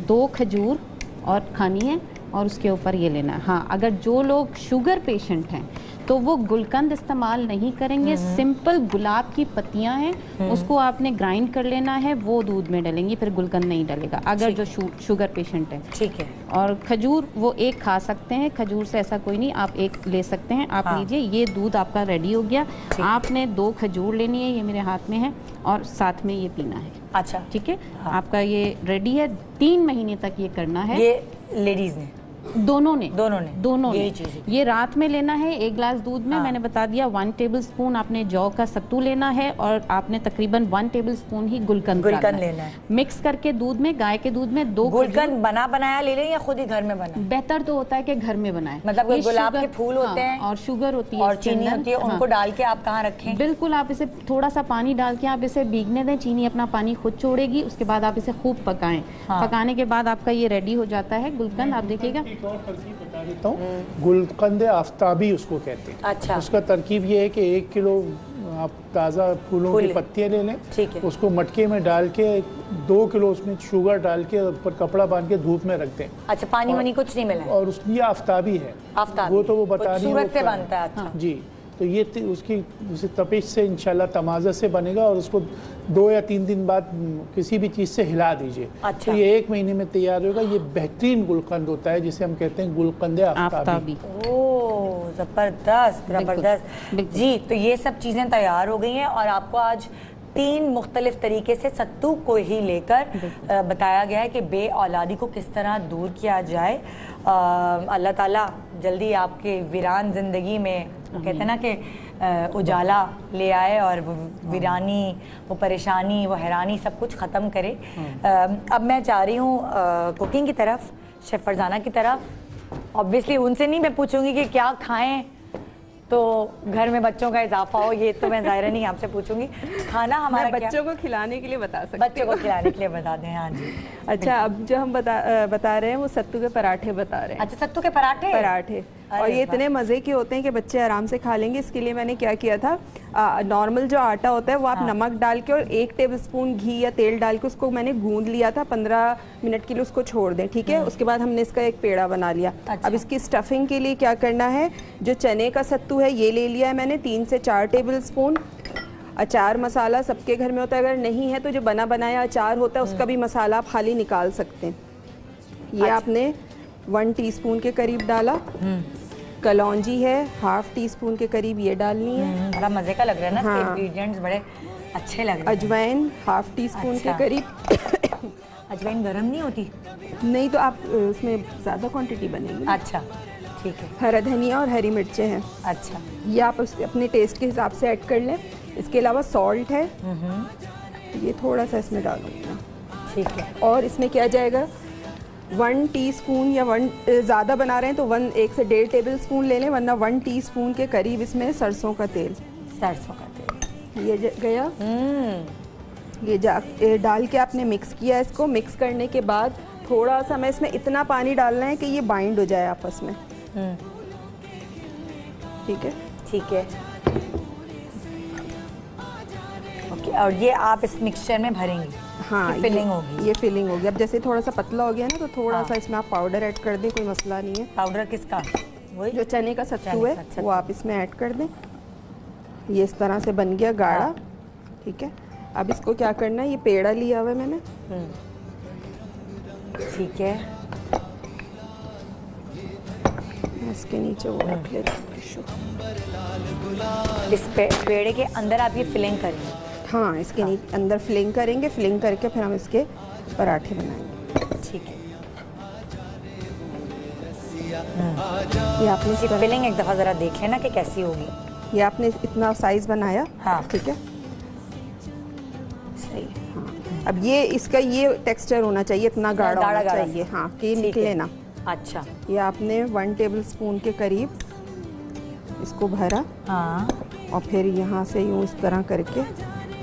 2 खजूर और खानी है और उसके ऊपर ये लेना है। हाँ, अगर जो लोग शुगर पेशेंट हैं तो वो गुलकंद इस्तेमाल नहीं करेंगे, सिंपल गुलाब की पत्तियां हैं उसको आपने ग्राइंड कर लेना है, वो दूध में डालेंगी, फिर गुलकंद नहीं डालेगा अगर जो शुगर पेशेंट है। ठीक है, और खजूर वो 1 खा सकते हैं, खजूर से ऐसा कोई नहीं, आप 1 ले सकते हैं, आप लीजिए। ये दूध आपका रेडी हो गया। आपने 2 खजूर लेनी है, ये मेरे हाथ में है, और साथ में ये पीना है। अच्छा, ठीक है, आपका ये रेडी है। 3 महीने तक ये करना है। ये लेडीज ने दोनों ने यही चीज़ है। ये रात में लेना है 1 ग्लास दूध में। मैंने बता दिया 1 टेबलस्पून आपने जौ का सत्तू लेना है और आपने तकरीबन 1 टेबलस्पून ही गुलकंद लेना है। मिक्स करके दूध में, गाय के दूध में 2 गुलकंद बनाया ले लें या खुद ही घर में बनाए? बेहतर तो होता है कि घर में बनाए। मतलब गुलाब के फूल होते हैं और शुगर होती है और चीनी होती है, उनको डाल के आप कहाँ रखें? बिल्कुल, आप इसे थोड़ा सा पानी डाल के आप इसे भीगने दें, चीनी अपना पानी खुद छोड़ेगी, उसके बाद आप इसे खूब पकाएं। पकाने के बाद आपका ये रेडी हो जाता है गुलकंद। आप देखिएगा, देता हूँ, गुलकंद आफ्ताबी उसको कहते हैं। अच्छा, उसका तरकीब ये है कि 1 किलो आप ताज़ा फूलों की पत्तियाँ ले लें, उसको मटके में डाल के 2 किलो उसमें शुगर डाल के ऊपर कपड़ा बांध के धूप में रख दें। अच्छा, पानी वानी कुछ नहीं मिला? और उसकी आफ्ताबी है, वो तो वो बता रही है से बनता है। अच्छा जी, तो ये उसकी तपिश से इंशाल्लाह तमाज़ा से बनेगा और उसको 2 या 3 दिन बाद किसी भी चीज़ से हिला दीजिए। अच्छा। तो ये 1 महीने में तैयार होगा। ये बेहतरीन गुलकंद होता है जिसे हम कहते हैं गुलकंद आफ्ताबी। ओह, ज़बरदस्त जी। तो ये सब चीज़ें तैयार हो गई हैं और आपको आज 3 मुख्तलिफ तरीके से सत्तू को ही लेकर बताया गया है कि बे औलादी को किस तरह दूर किया जाए। अल्लाह ताला जल्दी आपके वीरान ज़िंदगी में, कहते हैं ना कि उजाला ले आए और वो वीरानी, वो परेशानी, वो हैरानी सब कुछ ख़त्म करे। अब मैं चाह रही हूँ कुकिंग की तरफ, शेफ़ फरजाना की तरफ। ऑब्वियसली उनसे नहीं मैं पूछूंगी कि क्या खाएं तो घर में बच्चों का इजाफा हो, ये तो मैं ज़ाहिर नहीं आपसे पूछूंगी। खाना हमारा बच्चों को खिलाने के लिए बता सकते हैं। बच्चों को खिलाने के लिए बता दें। हाँ जी। अच्छा, अब जो हम बता रहे हैं वो सत्तू के पराठे बता रहे हैं। अच्छा, सत्तू के पराठे। और ये इतने मज़े के होते हैं कि बच्चे आराम से खा लेंगे। इसके लिए मैंने क्या किया था, नॉर्मल जो आटा होता है वो आप नमक डाल के और 1 टेबलस्पून घी या तेल डाल के उसको मैंने गूंद लिया था। 15 मिनट के लिए उसको छोड़ दें, ठीक है। उसके बाद हमने इसका एक पेड़ा बना लिया। अब इसकी स्टफिंग के लिए क्या करना है, जो चने का सत्तू है ये ले लिया है मैंने 3 से 4 टेबलस्पून। अचार मसाला सबके घर में होता है, अगर नहीं है तो जो बना बनाया अचार होता है उसका भी मसाला आप खाली निकाल सकते हैं। ये आपने 1 टीस्पून के करीब डाला। कलौंजी है 1/2 टीस्पून के करीब, ये डालनी है। बड़ा मजे का लग रहा है ना, इसके इंग्रेडिएंट्स बड़े अच्छे लग रहे हैं। अजवाइन 1/2 टीस्पून के करीब। अजवाइन गरम नहीं होती? नहीं तो आप उसमें ज़्यादा क्वांटिटी बनेगी। अच्छा ठीक है। हरा धनिया और हरी मिर्चें हैं। अच्छा, ये आप अपने टेस्ट के हिसाब से ऐड कर लें। इसके अलावा सॉल्ट है, ये थोड़ा सा इसमें डालूंगी। ठीक है। और इसमें क्या जाएगा, 1 टीस्पून या 1 ज़्यादा बना रहे हैं तो 1 से 1.5 टेबलस्पून ले लें, वरना 1 टीस्पून के करीब इसमें सरसों का तेल। सरसों का तेल ये गया। ये डाल के आपने मिक्स किया। इसको मिक्स करने के बाद थोड़ा सा हमें इसमें इतना पानी डालना है कि ये बाइंड हो जाए आपस में। ठीक है। ठीक है, ओके। और ये आप इस मिक्सचर में भरेंगे? हाँ, फिलिंग होगी। ये फिलिंग होगी। अब जैसे थोड़ा सा पतला हो गया ना तो थोड़ा सा इसमें आप पाउडर ऐड कर दें, कोई मसला नहीं है। पाउडर किसका? वही जो चने का सत्तू है वो आप इसमें ऐड कर दें। ये इस तरह से बन गया गाढ़ा। ठीक है। अब इसको क्या करना है, ये पेड़ा लिया हुआ है मैंने। ठीक है। इसके नीचे वो रख लेते हैं। इस पेड़े के अंदर आप ये फिलिंग करेंगे? हाँ, इसके अंदर फिलिंग करेंगे। फिलिंग करके फिर हम इसके पराठे बनाएंगे। ठीक है। ये आपने फिलिंग एक दफ़ा ज़रा देख लेना कि कैसी होगी। ये आपने इतना साइज बनाया। हाँ ठीक है, सही। हाँ, अब ये इसका ये टेक्सचर होना चाहिए, इतना गाढ़ा होना चाहिए। हाँ, कि निकले ना। अच्छा, ये आपने 1 टेबलस्पून के करीब इसको भरा। हाँ। और फिर यहाँ से यूँ इस तरह करके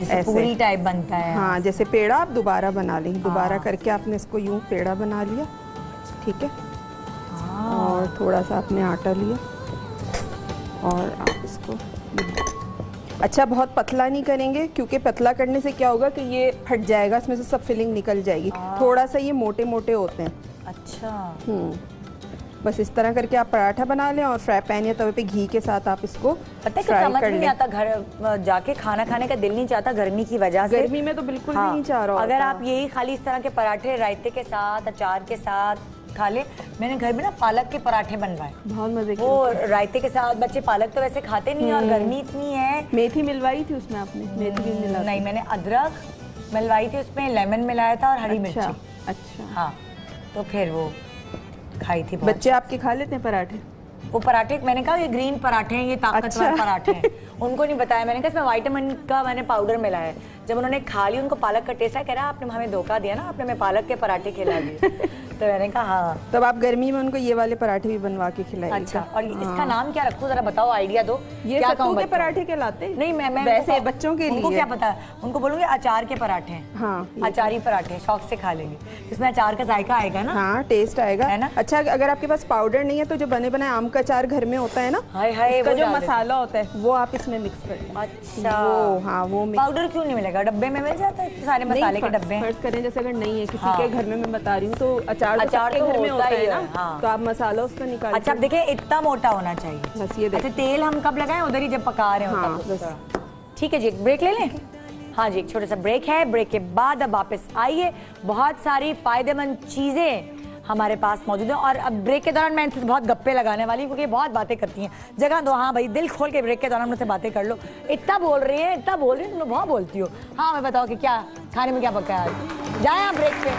ऐसे पूरी टाइप बनता है। हाँ, जैसे पेड़ा आप दोबारा बना लें। दोबारा करके आपने इसको यूँ पेड़ा बना लिया। ठीक है। और थोड़ा सा आपने आटा लिया और आप इसको अच्छा बहुत पतला नहीं करेंगे, क्योंकि पतला करने से क्या होगा कि ये फट जाएगा, इसमें से सब फिलिंग निकल जाएगी। थोड़ा सा ये मोटे मोटे होते हैं। अच्छा। बस इस तरह करके आप पराठा बना लें और फ्राई पैन या तवे पे घी के साथ आप इसको पता है कि समझ नहीं आता, घर जाके खाना खाने का दिल नहीं चाहता गर्मी की वजह से। गर्मी में तो बिल्कुल भी नहीं चाह रहा। अगर आप यही खाली इस तरह के पराठे रायते के साथ, अचार के साथ खा ले। मैंने घर में ना पालक के पराठे बनवाए, बहुत मजे के। वो रायते के साथ। बच्चे पालक तो वैसे खाते नहीं और गर्मी इतनी है। मेथी मिलवाई थी उसमें आपने? मेथी भी मिला? नहीं, मैंने अदरक मिलवाई थी, उसमें लेमन मिलाया था और हरी मिर्ची। अच्छा। हाँ, तो फिर वो खाई थी। बच्चे आपके खा लेते हैं पराठे? वो पराठे मैंने कहा ये ग्रीन पराठे हैं, ये ताकतवर पराठे हैं। उनको नहीं बताया मैंने कहा इसमें विटामिन का मैंने पाउडर मिला है। जब उन्होंने खा ली, उनको पालक का टेस्ट आया, कह रहा आपने हमें धोखा दिया ना, आपने हमें पालक के पराठे खिला दिए। तो मैंने कहा हाँ। तब आप गर्मी में उनको ये वाले पराठे भी बनवा के खिलाइए। अच्छा, और इसका नाम क्या रखूं, जरा बताओ, आइडिया दो। ये सत्तू के पराठे कहलाते? नहीं, मैं वैसे बच्चों के लिए। उनको क्या पता, उनको बोलूंगी अचार के पराठे हैं। हाँ, अचारी पराठे शौक से खा लेंगे, इसमें अचार का जायका आएगा ना। हाँ, टेस्ट आएगा, है ना। अच्छा, अगर आपके पास पाउडर नहीं है तो जो बने बनाए आम का अचार घर में होता है ना, उसका जो मसाला होता है वो आप इसमें मिक्स कर लें। अच्छा, वो हाँ, वो पाउडर क्यों नहीं मिलेगा? डब्बे में मिल जाता है सारे मसाले के डब्बे। फर्ज करें जैसे अगर नहीं है किसी के घर में, मैं बता रही हूँ, तो अचार तो घर में होता है ना। हाँ। तो आप मसाला उसका निकाल। अच्छा, अब देखिए इतना मोटा होना चाहिए बस। ये अच्छा, तेल हम कब लगाएं? उधर ही जब पका रहे हो। ठीक है जी, ब्रेक ले लें। हाँ जी, एक छोटा सा ब्रेक है। ब्रेक के बाद अब वापस आइए। बहुत सारी फायदेमंद चीजें हमारे पास मौजूद है। और अब ब्रेक के दौरान मैं इनसे बहुत गप्पे लगाने वाली हूँ, क्योंकि बहुत बातें करती हैं। जगह दो, हाँ भाई, दिल खोल के ब्रेक के दौरान मुझसे बातें कर लो। इतना बोल रही है, इतना बोल रही है, तुम बहुत बोलती हो। हाँ, मैं बताओ कि क्या खाने में क्या पका है आज। जाए आप ब्रेक पे।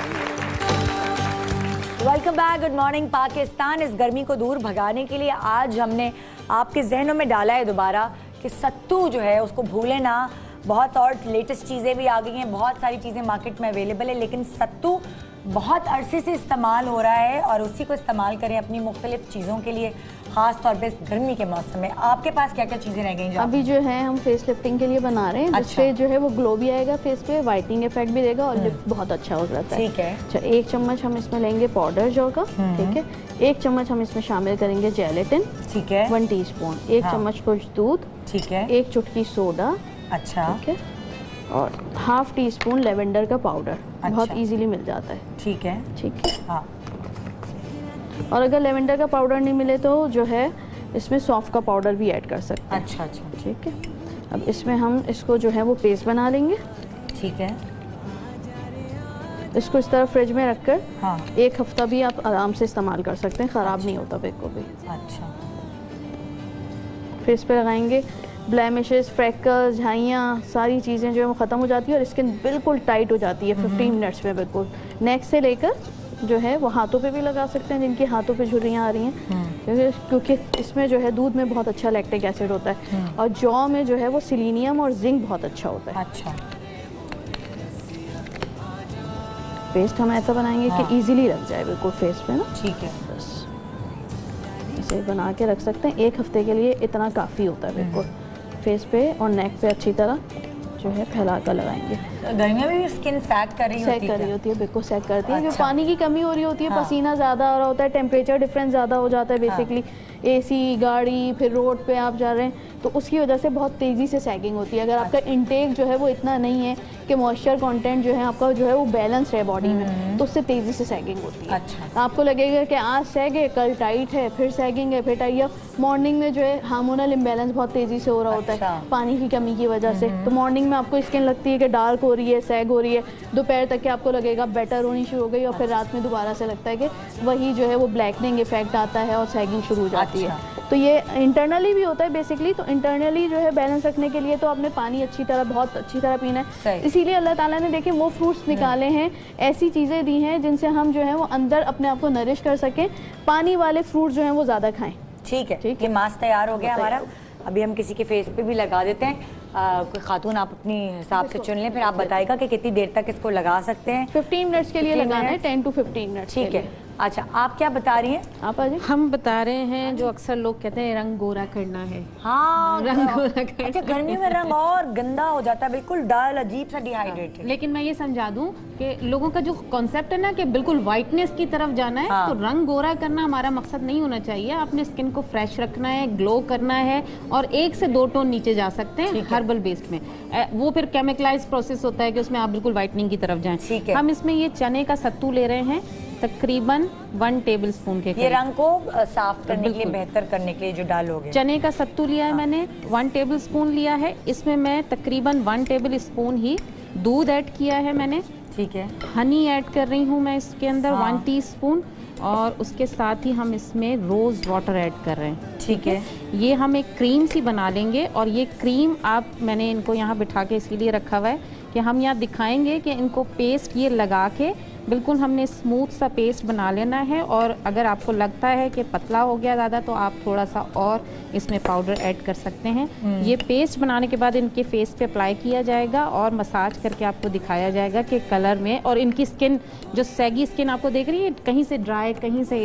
Welcome back, good morning Pakistan. इस गर्मी को दूर भगाने के लिए आज हमने आपके जहनों में डाला है दोबारा कि सत्तू जो है उसको भूले ना। बहुत और लेटेस्ट चीज़ें भी आ गई हैं, बहुत सारी चीज़ें मार्केट में अवेलेबल है, लेकिन सत्तू बहुत अरसे से इस्तेमाल हो रहा है और उसी को इस्तेमाल करें अपनी मुख्तलिफ चीज़ों के लिए, खास तौर पे गर्मी के मौसम में। आपके पास क्या क्या चीज़ें रह गई? अभी जो है हम फेस लिफ्टिंग के लिए बना रहे हैं, जिससे जो है वो ग्लो भी आएगा फेस पे, वाइटनिंग इफेक्ट भी देगा और लिफ्ट बहुत अच्छा हो जाता है। ठीक है। अच्छा, 1 चम्मच हम इसमें लेंगे पाउडर जौ का, ठीक है। 1 चम्मच हम इसमें शामिल करेंगे जेलेटिन, ठीक है। 1 टीस्पून, 1 चम्मच कुछ दूध, ठीक है। 1 चुटकी सोडा, अच्छा, ठीक है, और ½ टीस्पून लेवेंडर का पाउडर। बहुत इजीली मिल जाता है। ठीक है, ठीक है। हाँ। और अगर लेवेंडर का पाउडर नहीं मिले तो जो है इसमें सौंफ का पाउडर भी ऐड कर सकते हैं। अच्छा अच्छा, ठीक है। अब इसमें हम इसको जो है वो पेस्ट बना लेंगे। ठीक है। इसको इस तरह फ्रिज में रखकर हाँ। 1 हफ्ता भी आप आराम से इस्तेमाल कर सकते हैं, ख़राब नहीं होता बिल्कुल भी। अच्छा। फेस पे लगाएंगे, ब्लैमिशेस, फ्रैकल्स, झाइयाँ, सारी चीज़ें जो है वो ख़त्म हो जाती है और स्किन बिल्कुल टाइट हो जाती है 15 मिनट्स में बिल्कुल। नेक से लेकर जो है वो हाथों पे भी लगा सकते हैं, जिनकी हाथों पे झुर्रियाँ आ रही हैं, क्योंकि इसमें जो है दूध में बहुत अच्छा लैक्टिक एसिड होता है और जौ में जो है वो सिलीनियम और जिंक बहुत अच्छा होता है। अच्छा। पेस्ट हम ऐसा बनाएंगे कि इजीली लग जाए बिल्कुल फेस पे ना। ठीक है। बस इसे बना के रख सकते हैं, 1 हफ्ते के लिए इतना काफ़ी होता है बिल्कुल। फेस पे और नेक पे अच्छी तरह जो है फैला कर लगाएंगे। गर्मियों में भी स्किन सैग कर रही होती है? बिल्कुल सैग करती है, अच्छा। क्योंकि पानी की कमी हो रही होती है, हाँ। पसीना ज़्यादा आ रहा होता है, टेम्परेचर डिफरेंस ज़्यादा हो जाता है बेसिकली। एसी, गाड़ी, फिर रोड पे आप जा रहे हैं तो उसकी वजह से बहुत तेज़ी से सैगिंग होती है। अगर आपका इंटेक जो है वो इतना नहीं है कि मॉइस्चर कंटेंट जो है आपका जो है वो बैलेंस है बॉडी में, तो उससे तेज़ी से सैगिंग होती है। अच्छा। आपको लगेगा कि आज सैग है, कल टाइट है, फिर सैगिंग है, फिर टाइट, या मॉर्निंग में जो है हार्मोनल इम्बैलेंस बहुत तेज़ी से हो रहा होता है पानी की कमी की वजह से। तो मॉर्निंग में आपको स्किन लगती है कि डार्क हो रही है, सैग हो रही है, दोपहर तक के आपको लगेगा बेटर होनी शुरू हो गई और फिर रात में दोबारा से लगता है कि वही जो है वो ब्लैकनिंग इफेक्ट आता है और सैगिंग शुरू हो जाती है। तो ये इंटरनली भी होता है बेसिकली। तो इंटरनली जो है बैलेंस रखने के लिए तो आपने पानी अच्छी तरह, बहुत अच्छी तरह पीना है। इसीलिए अल्लाह ताला ने देखिए वो फ्रूट्स निकाले हैं, ऐसी चीज़ें दी हैं जिनसे हम जो है वो अंदर अपने आप को नरिश कर सकें। पानी वाले फ्रूट जो हैं वो ज़्यादा खाएं। ठीक है, ये मास्क तैयार हो गया हमारा। अभी हम किसी के फेस पे भी लगा देते हैं। कोई खातून आप अपनी हिसाब से चुन लें, फिर आप बताएगा कि कितनी देर तक इसको लगा सकते हैं। 15 मिनट्स के लिए लगाना है, 10 to 15 मिनट्स। ठीक है। अच्छा, आप क्या बता रही हैं? आप आज हम बता रहे हैं जो अक्सर लोग कहते हैं रंग गोरा करना है। हाँ, रंग गोरा करना। अच्छा, गर्मियों में रंग और गंदा हो जाता है, बिल्कुल डल, अजीब सा डिहाइड्रेटेड। लेकिन मैं ये समझा दूं कि लोगों का जो कॉन्सेप्ट है ना कि बिल्कुल व्हाइटनेस की तरफ जाना है, तो रंग गोरा करना हमारा मकसद नहीं होना चाहिए। आपने स्किन को फ्रेश रखना है, ग्लो करना है और 1 से 2 टोन नीचे जा सकते हैं हर्बल बेस्ड में। वो फिर केमिकलाइज प्रोसेस होता है कि उसमें आप बिल्कुल व्हाइटनिंग की तरफ जाएं। हम इसमें ये चने का सत्तू ले रहे हैं, तकरीबन 1 टेबलस्पून के। ये रंग को साफ करने के लिए, बेहतर करने के लिए जो डालोगे। चने का सत्तू लिया है मैंने, 1 टेबलस्पून लिया है। इसमें मैं तकरीबन 1 टेबलस्पून ही दूध ऐड किया है मैंने। ठीक है। हनी ऐड कर रही हूँ मैं इसके अंदर 1 टीस्पून, और उसके साथ ही हम इसमें रोज़ वाटर ऐड कर रहे हैं। ठीक है। ये हम एक क्रीम सी बना लेंगे और ये क्रीम मैंने इनको यहाँ बिठा के इसीलिए रखा हुआ है कि हम यहाँ दिखाएंगे कि इनको पेस्ट ये लगा के बिल्कुल हमने स्मूथ सा पेस्ट बना लेना है। और अगर आपको लगता है कि पतला हो गया ज़्यादा तो आप थोड़ा सा और इसमें पाउडर ऐड कर सकते हैं। ये पेस्ट बनाने के बाद इनके फेस पे अप्लाई किया जाएगा और मसाज करके आपको दिखाया जाएगा कि कलर में, और इनकी स्किन जो सैगी स्किन आपको देख रही है, कहीं से ड्राई, कहीं से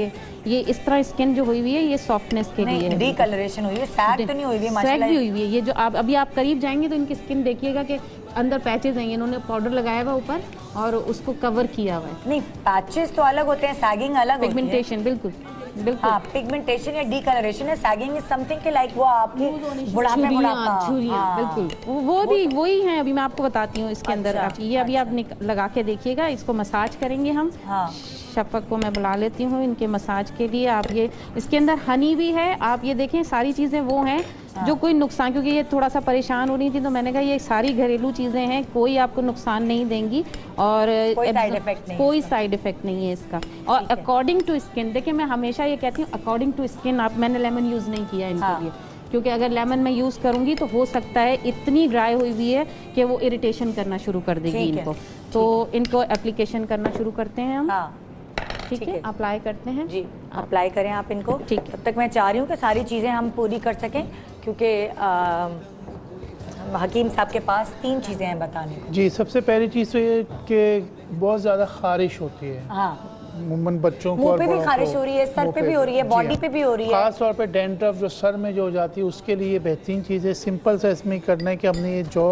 ये इस तरह स्किन जो हुई हुई है ये सॉफ्टनेस के लिए है। डिकलरेशन हुई है, सैग तो नहीं हुई है माशाल्लाह। सैग भी हुई है। ये जो अभी आप करीब जाएंगे तो इनकी स्किन देखिएगा कि अंदर पैचेस हैं, इन्होंने पाउडर लगाया हुआ ऊपर और उसको कवर किया हुआ है। नहीं, पैचेस तो अलग होते हैं, सैगिंग अलग होती है। पिगमेंटेशन बिल्कुल बिल्कुल। हाँ, पिगमेंटेशन या डीकलरेशन है। सैगिंग इज समथिंग के लाइक वो आपकी बुढ़ापा बिल्कुल वो भी वही है। अभी मैं आपको बताती हूँ इसके अंदर। ये अभी आप लगा के देखिएगा, इसको मसाज करेंगे हम। शफक को मैं बुला लेती हूँ इनके मसाज के लिए। आप ये इसके अंदर हनी भी है, आप ये देखें सारी चीज़ें वो हैं जो कोई नुकसान, क्योंकि ये थोड़ा सा परेशान हो रही थी तो मैंने कहा ये सारी घरेलू चीज़ें हैं, कोई आपको नुकसान नहीं देंगी और कोई साइड इफेक्ट नहीं है इसका। और अकॉर्डिंग टू स्किन, देखिए मैं हमेशा ये कहती हूँ अकॉर्डिंग टू स्किन। मैंने लेमन यूज़ नहीं किया इनके लिए, क्योंकि अगर लेमन मैं यूज़ करूँगी तो हो सकता है इतनी ड्राई हुई हुई है कि वो इरिटेशन करना शुरू कर देगी इनको। तो इनको एप्लीकेशन करना शुरू करते हैं हम। ठीक है, अप्लाई करते हैं जी। अप्लाई करें आप इनको। ठीक, तब तक मैं चाह रही हूँ कि सारी चीज़ें हम पूरी कर सकें, क्योंकि हकीम साहब के पास 3 चीज़ें हैं बताने को। जी, सबसे पहली चीज़ तो ये कि बहुत ज़्यादा खारिश होती है। हाँ, उमूमन बच्चों को मुंह और पे भी बड़ों खारिश को हो रही है, सर मुंह पे भी हो रही है, जी बॉडी हाँ। पे भी हो रही है। खास तौर पे डैंड्रफ जो सर में जो हो जाती है उसके लिए बेहतरीन चीज़ है, सिंपल सा इसमें करना है कि हमने ये जौ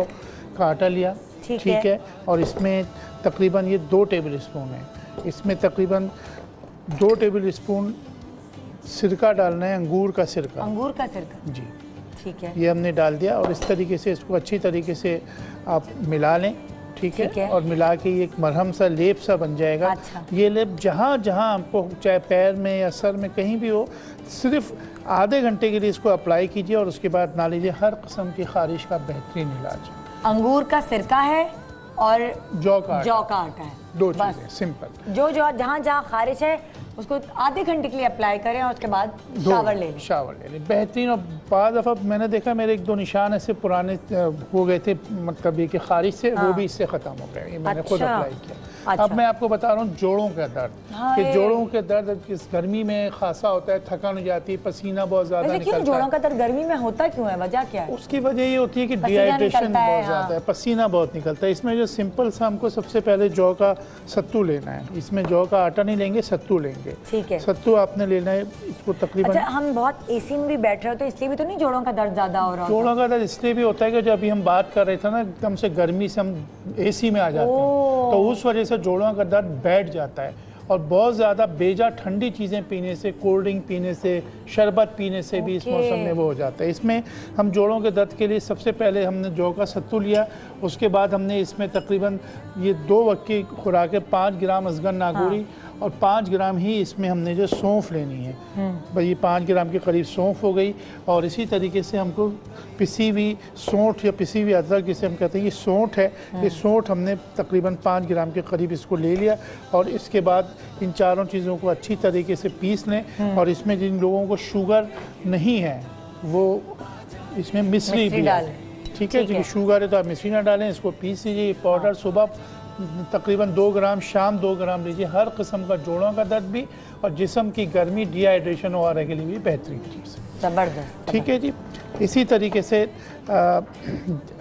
का आटा लिया, ठीक है, और इसमें तकरीबन ये 2 टेबल स्पून है, इसमें तकरीबन 2 टेबल स्पून सिरका डालना है, अंगूर का सिरका। अंगूर का सिरका, जी, ठीक है। ये हमने डाल दिया और इस तरीके से इसको अच्छी तरीके से आप मिला लें, ठीक है, और मिला के ये एक मरहम सा लेप सा बन जाएगा। अच्छा। ये लेप जहाँ जहाँ आपको चाहे पैर में या सर में कहीं भी हो, सिर्फ आधे घंटे के लिए इसको अप्लाई कीजिए और उसके बाद ना लीजिए। हर किस्म की खारिश का बेहतरीन इलाज। अंगूर का सिरका है और जौ का आटा है, 2 चीज़ें सिंपल। जो जहाँ जहाँ खारिश है उसको आधे घंटे के लिए अप्लाई करें और उसके बाद शावर ले लें। बेहतरीन। और बाद दफ़ा मैंने देखा मेरे 1-2 निशान ऐसे पुराने हो गए थे, मतलब ये कि खारिश से, वो भी इससे ख़त्म हो गए। ये मैंने खुद अप्लाई किया। अच्छा। अब मैं आपको बता रहा हूँ जोड़ों का दर्द, कि जोड़ों के दर्द किस गर्मी में खासा होता है, थकान हो जाती है, पसीना बहुत ज़्यादा निकलता है। जोड़ों का दर्द गर्मी में होता क्यों है, वजह क्या है? उसकी वजह ये होती है कि डिहाइड्रेशन बहुत ज़्यादा है, पसीना बहुत निकलता है। इसमें जो सिंपल सा हमको सबसे पहले जौ का सत्तू लेना है। इसमें जौ का आटा नहीं लेंगे, सत्तू लेंगे, ठीक है। सत्तू आपने लेना है, इसको तकरीबन। अच्छा, हम बहुत एसी में भी बैठ रहे हो तो इसलिए भी तो नहीं जोड़ों का दर्द ज़्यादा हो रहा? जोड़ों का दर्द इसलिए भी होता है कि जब अभी हम बात कर रहे थे ना, एकदम से गर्मी से हम एसी में आ जाते हैं, तो उस वजह से जोड़ों का दर्द बैठ जाता है। और बहुत ज़्यादा बेजा ठंडी चीज़ें पीने से, कोल्ड ड्रिंक पीने से, शरबत पीने से भी इस मौसम में वो हो जाता है। इसमें हम जोड़ों के दर्द के लिए सबसे पहले हमने जौ का सत्तू लिया, उसके बाद हमने इसमें तकरीबन ये 2 वक्त की खुराकें 5 ग्राम असगर नागौरी और 5 ग्राम ही इसमें हमने जो सौंफ लेनी है, भाई ये 5 ग्राम के करीब सौंफ हो गई। और इसी तरीके से हमको पिसी हुई सौंठ या पिसी हुई अदरक जिसे हम कहते हैं, ये सौंठ है, ये सौंठ हमने तकरीबन 5 ग्राम के करीब इसको ले लिया। और इसके बाद इन चारों चीज़ों को अच्छी तरीके से पीस लें। और इसमें जिन लोगों को शुगर नहीं है वो इसमें मिश्री भी डालें, ठीक है। जिनको शुगर है तो आप मिश्री ना डालें, इसको पीस लीजिए। ये पाउडर सुबह तकरीबन 2 ग्राम, शाम 2 ग्राम लीजिए। हर किस्म का जोड़ों का दर्द भी और जिस्म की गर्मी, डिहाइड्रेशन वगैरह के लिए भी बेहतरीन चीज़ है। ज़बरदस्त, ठीक है जी। इसी तरीके से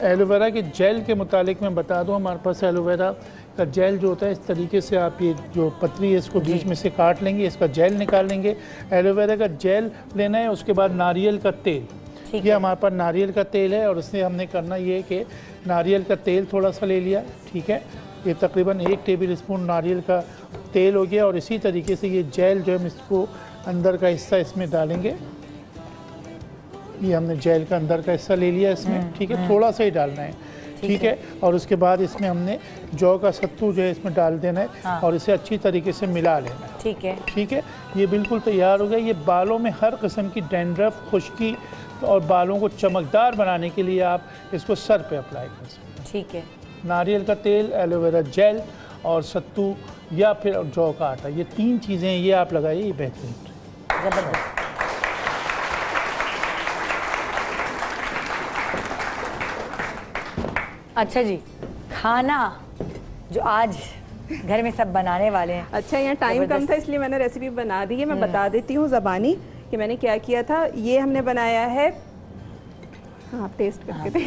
एलोवेरा के जेल के मुतालिक मैं बता दूं, हमारे पास एलोवेरा का जेल जो होता है, इस तरीके से आप ये जो पतरी है इसको बीच में से काट लेंगे, इसका जेल निकाल लेंगे। एलोवेरा का जेल लेना है, उसके बाद नारियल का तेल, ये हमारे पास नारियल का तेल है और उससे हमने करना ये है कि नारियल का तेल थोड़ा सा ले लिया, ठीक है। ये तकरीबन 1 टेबल स्पून नारियल का तेल हो गया। और इसी तरीके से ये जेल जो हम इसको अंदर का हिस्सा इसमें डालेंगे। ये हमने जेल का अंदर का हिस्सा ले लिया इसमें, ठीक है, थोड़ा सा ही डालना है, ठीक है। और उसके बाद इसमें हमने जौ का सत्तू जो है इसमें डाल देना है और इसे अच्छी तरीके से मिला लेना है, ठीक है, ठीक है। ये बिल्कुल तैयार हो गया। ये बालों में हर किस्म की डैंड्रफ, खुश्की और बालों को चमकदार बनाने के लिए आप इसको सर पे अप्लाई कर सकते हैं, ठीक है। नारियल का तेल, एलोवेरा जेल और सत्तू या फिर जौ का आटा, ये 3 चीज़ें ये आप लगाइए, ये बेहतरीन। ज़बरदस्त। अच्छा जी, खाना जो आज घर में सब बनाने वाले हैं। अच्छा, यहाँ टाइम कम था इसलिए मैंने रेसिपी बना दी है। मैं बता देती हूँ ज़बानी कि मैंने क्या किया था। ये हमने बनाया है, हाँ टेस्ट करके थे।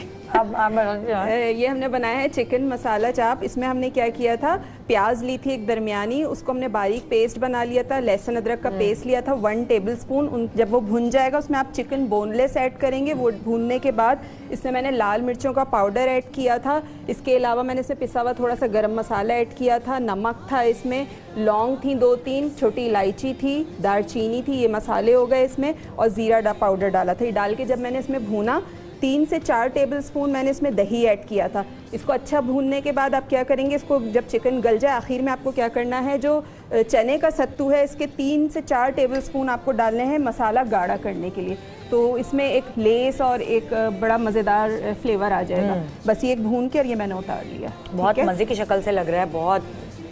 ये हमने बनाया है चिकन मसाला चाप। इसमें हमने क्या किया था, प्याज ली थी एक दरमियानी, उसको हमने बारीक पेस्ट बना लिया था। लहसुन अदरक का पेस्ट लिया था 1 टेबल स्पून। जब वो भुन जाएगा उसमें आप चिकन बोनलेस ऐड करेंगे। वो भूनने के बाद इसमें मैंने लाल मिर्चों का पाउडर ऐड किया था। इसके अलावा मैंने इसमें पिसा हुआ थोड़ा सा गरम मसाला ऐड किया था, नमक था इसमें, लौंग थी 2-3, छोटी इलायची थी, दालचीनी थी, ये मसाले हो गए इसमें, और ज़ीरा पाउडर डाला था। ये डाल के जब मैंने इसमें भूना, 3 से 4 टेबल स्पून मैंने इसमें दही ऐड किया था। इसको अच्छा भूनने के बाद आप क्या करेंगे, इसको जब चिकन गल जाए आखिर में आपको क्या करना है, जो चने का सत्तू है इसके 3 से 4 टेबल स्पून आपको डालने हैं मसाला गाढ़ा करने के लिए। तो इसमें एक लेस और एक बड़ा मज़ेदार फ्लेवर आ जाएगा। बस ये एक भून के और ये मैंने उतार लिया। बहुत मज़े की शक्ल से लग रहा है, बहुत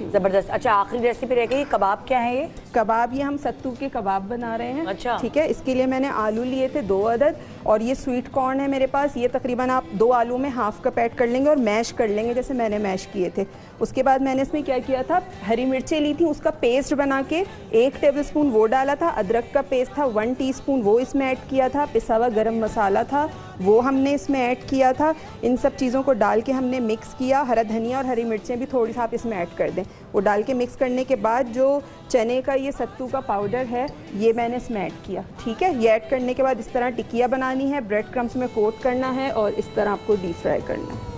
जबरदस्त। अच्छा, आखिरी रेसिपी रह गई, कबाब क्या है ये? कबाब, ये हम सत्तू के कबाब बना रहे हैं। अच्छा, ठीक है। इसके लिए मैंने आलू लिए थे 2 अदद, और ये स्वीट कॉर्न है मेरे पास। ये तकरीबन आप 2 आलू में हाफ कप ऐड कर लेंगे और मैश कर लेंगे जैसे मैंने मैश किए थे। उसके बाद मैंने इसमें क्या किया था, हरी मिर्चें ली थी, उसका पेस्ट बना के 1 टेबलस्पून वो डाला था। अदरक का पेस्ट था 1 टीस्पून, वो इसमें ऐड किया था। पिसा हुआ गरम मसाला था, वो हमने इसमें ऐड किया था। इन सब चीज़ों को डाल के हमने मिक्स किया। हरा धनिया और हरी मिर्चें भी थोड़ी सी आप इसमें ऐड कर दें। वो डाल के मिक्स करने के बाद जो चने का ये सत्तू का पाउडर है, ये मैंने इसमें ऐड किया। ठीक है। ये ऐड करने के बाद इस तरह टिकिया बनानी है, ब्रेड क्रम्स में कोट करना है और इस तरह आपको डीप फ्राई करना है।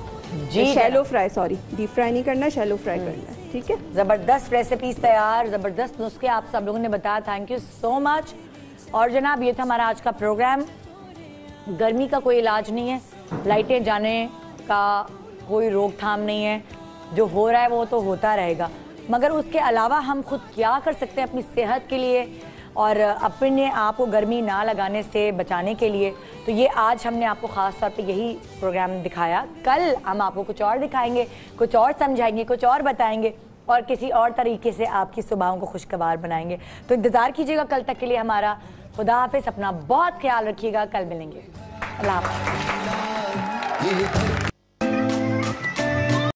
जी, shallow fry, sorry deep fry नहीं करना, शैलो फ्राई करना है। ठीक है। ज़बरदस्त रेसिपीज तैयार, ज़बरदस्त नुस्खे आप सब लोगों ने बताया, थैंक यू सो मच। और जनाब, ये था हमारा आज का प्रोग्राम। गर्मी का कोई इलाज नहीं है, लाइटें जाने का कोई रोकथाम नहीं है, जो हो रहा है वो तो होता रहेगा, मगर उसके अलावा हम खुद क्या कर सकते हैं अपनी सेहत के लिए और अपने आप को गर्मी ना लगाने से बचाने के लिए। तो ये आज हमने आपको ख़ास तौर पे यही प्रोग्राम दिखाया। कल हम आपको कुछ और दिखाएंगे, कुछ और समझाएंगे, कुछ और बताएंगे और किसी और तरीके से आपकी सुबहों को खुशगवार बनाएंगे। तो इंतज़ार कीजिएगा कल तक के लिए हमारा। खुदा हाफिज़, अपना बहुत ख्याल रखिएगा, कल मिलेंगे। अल्लाह हाफ़िज़।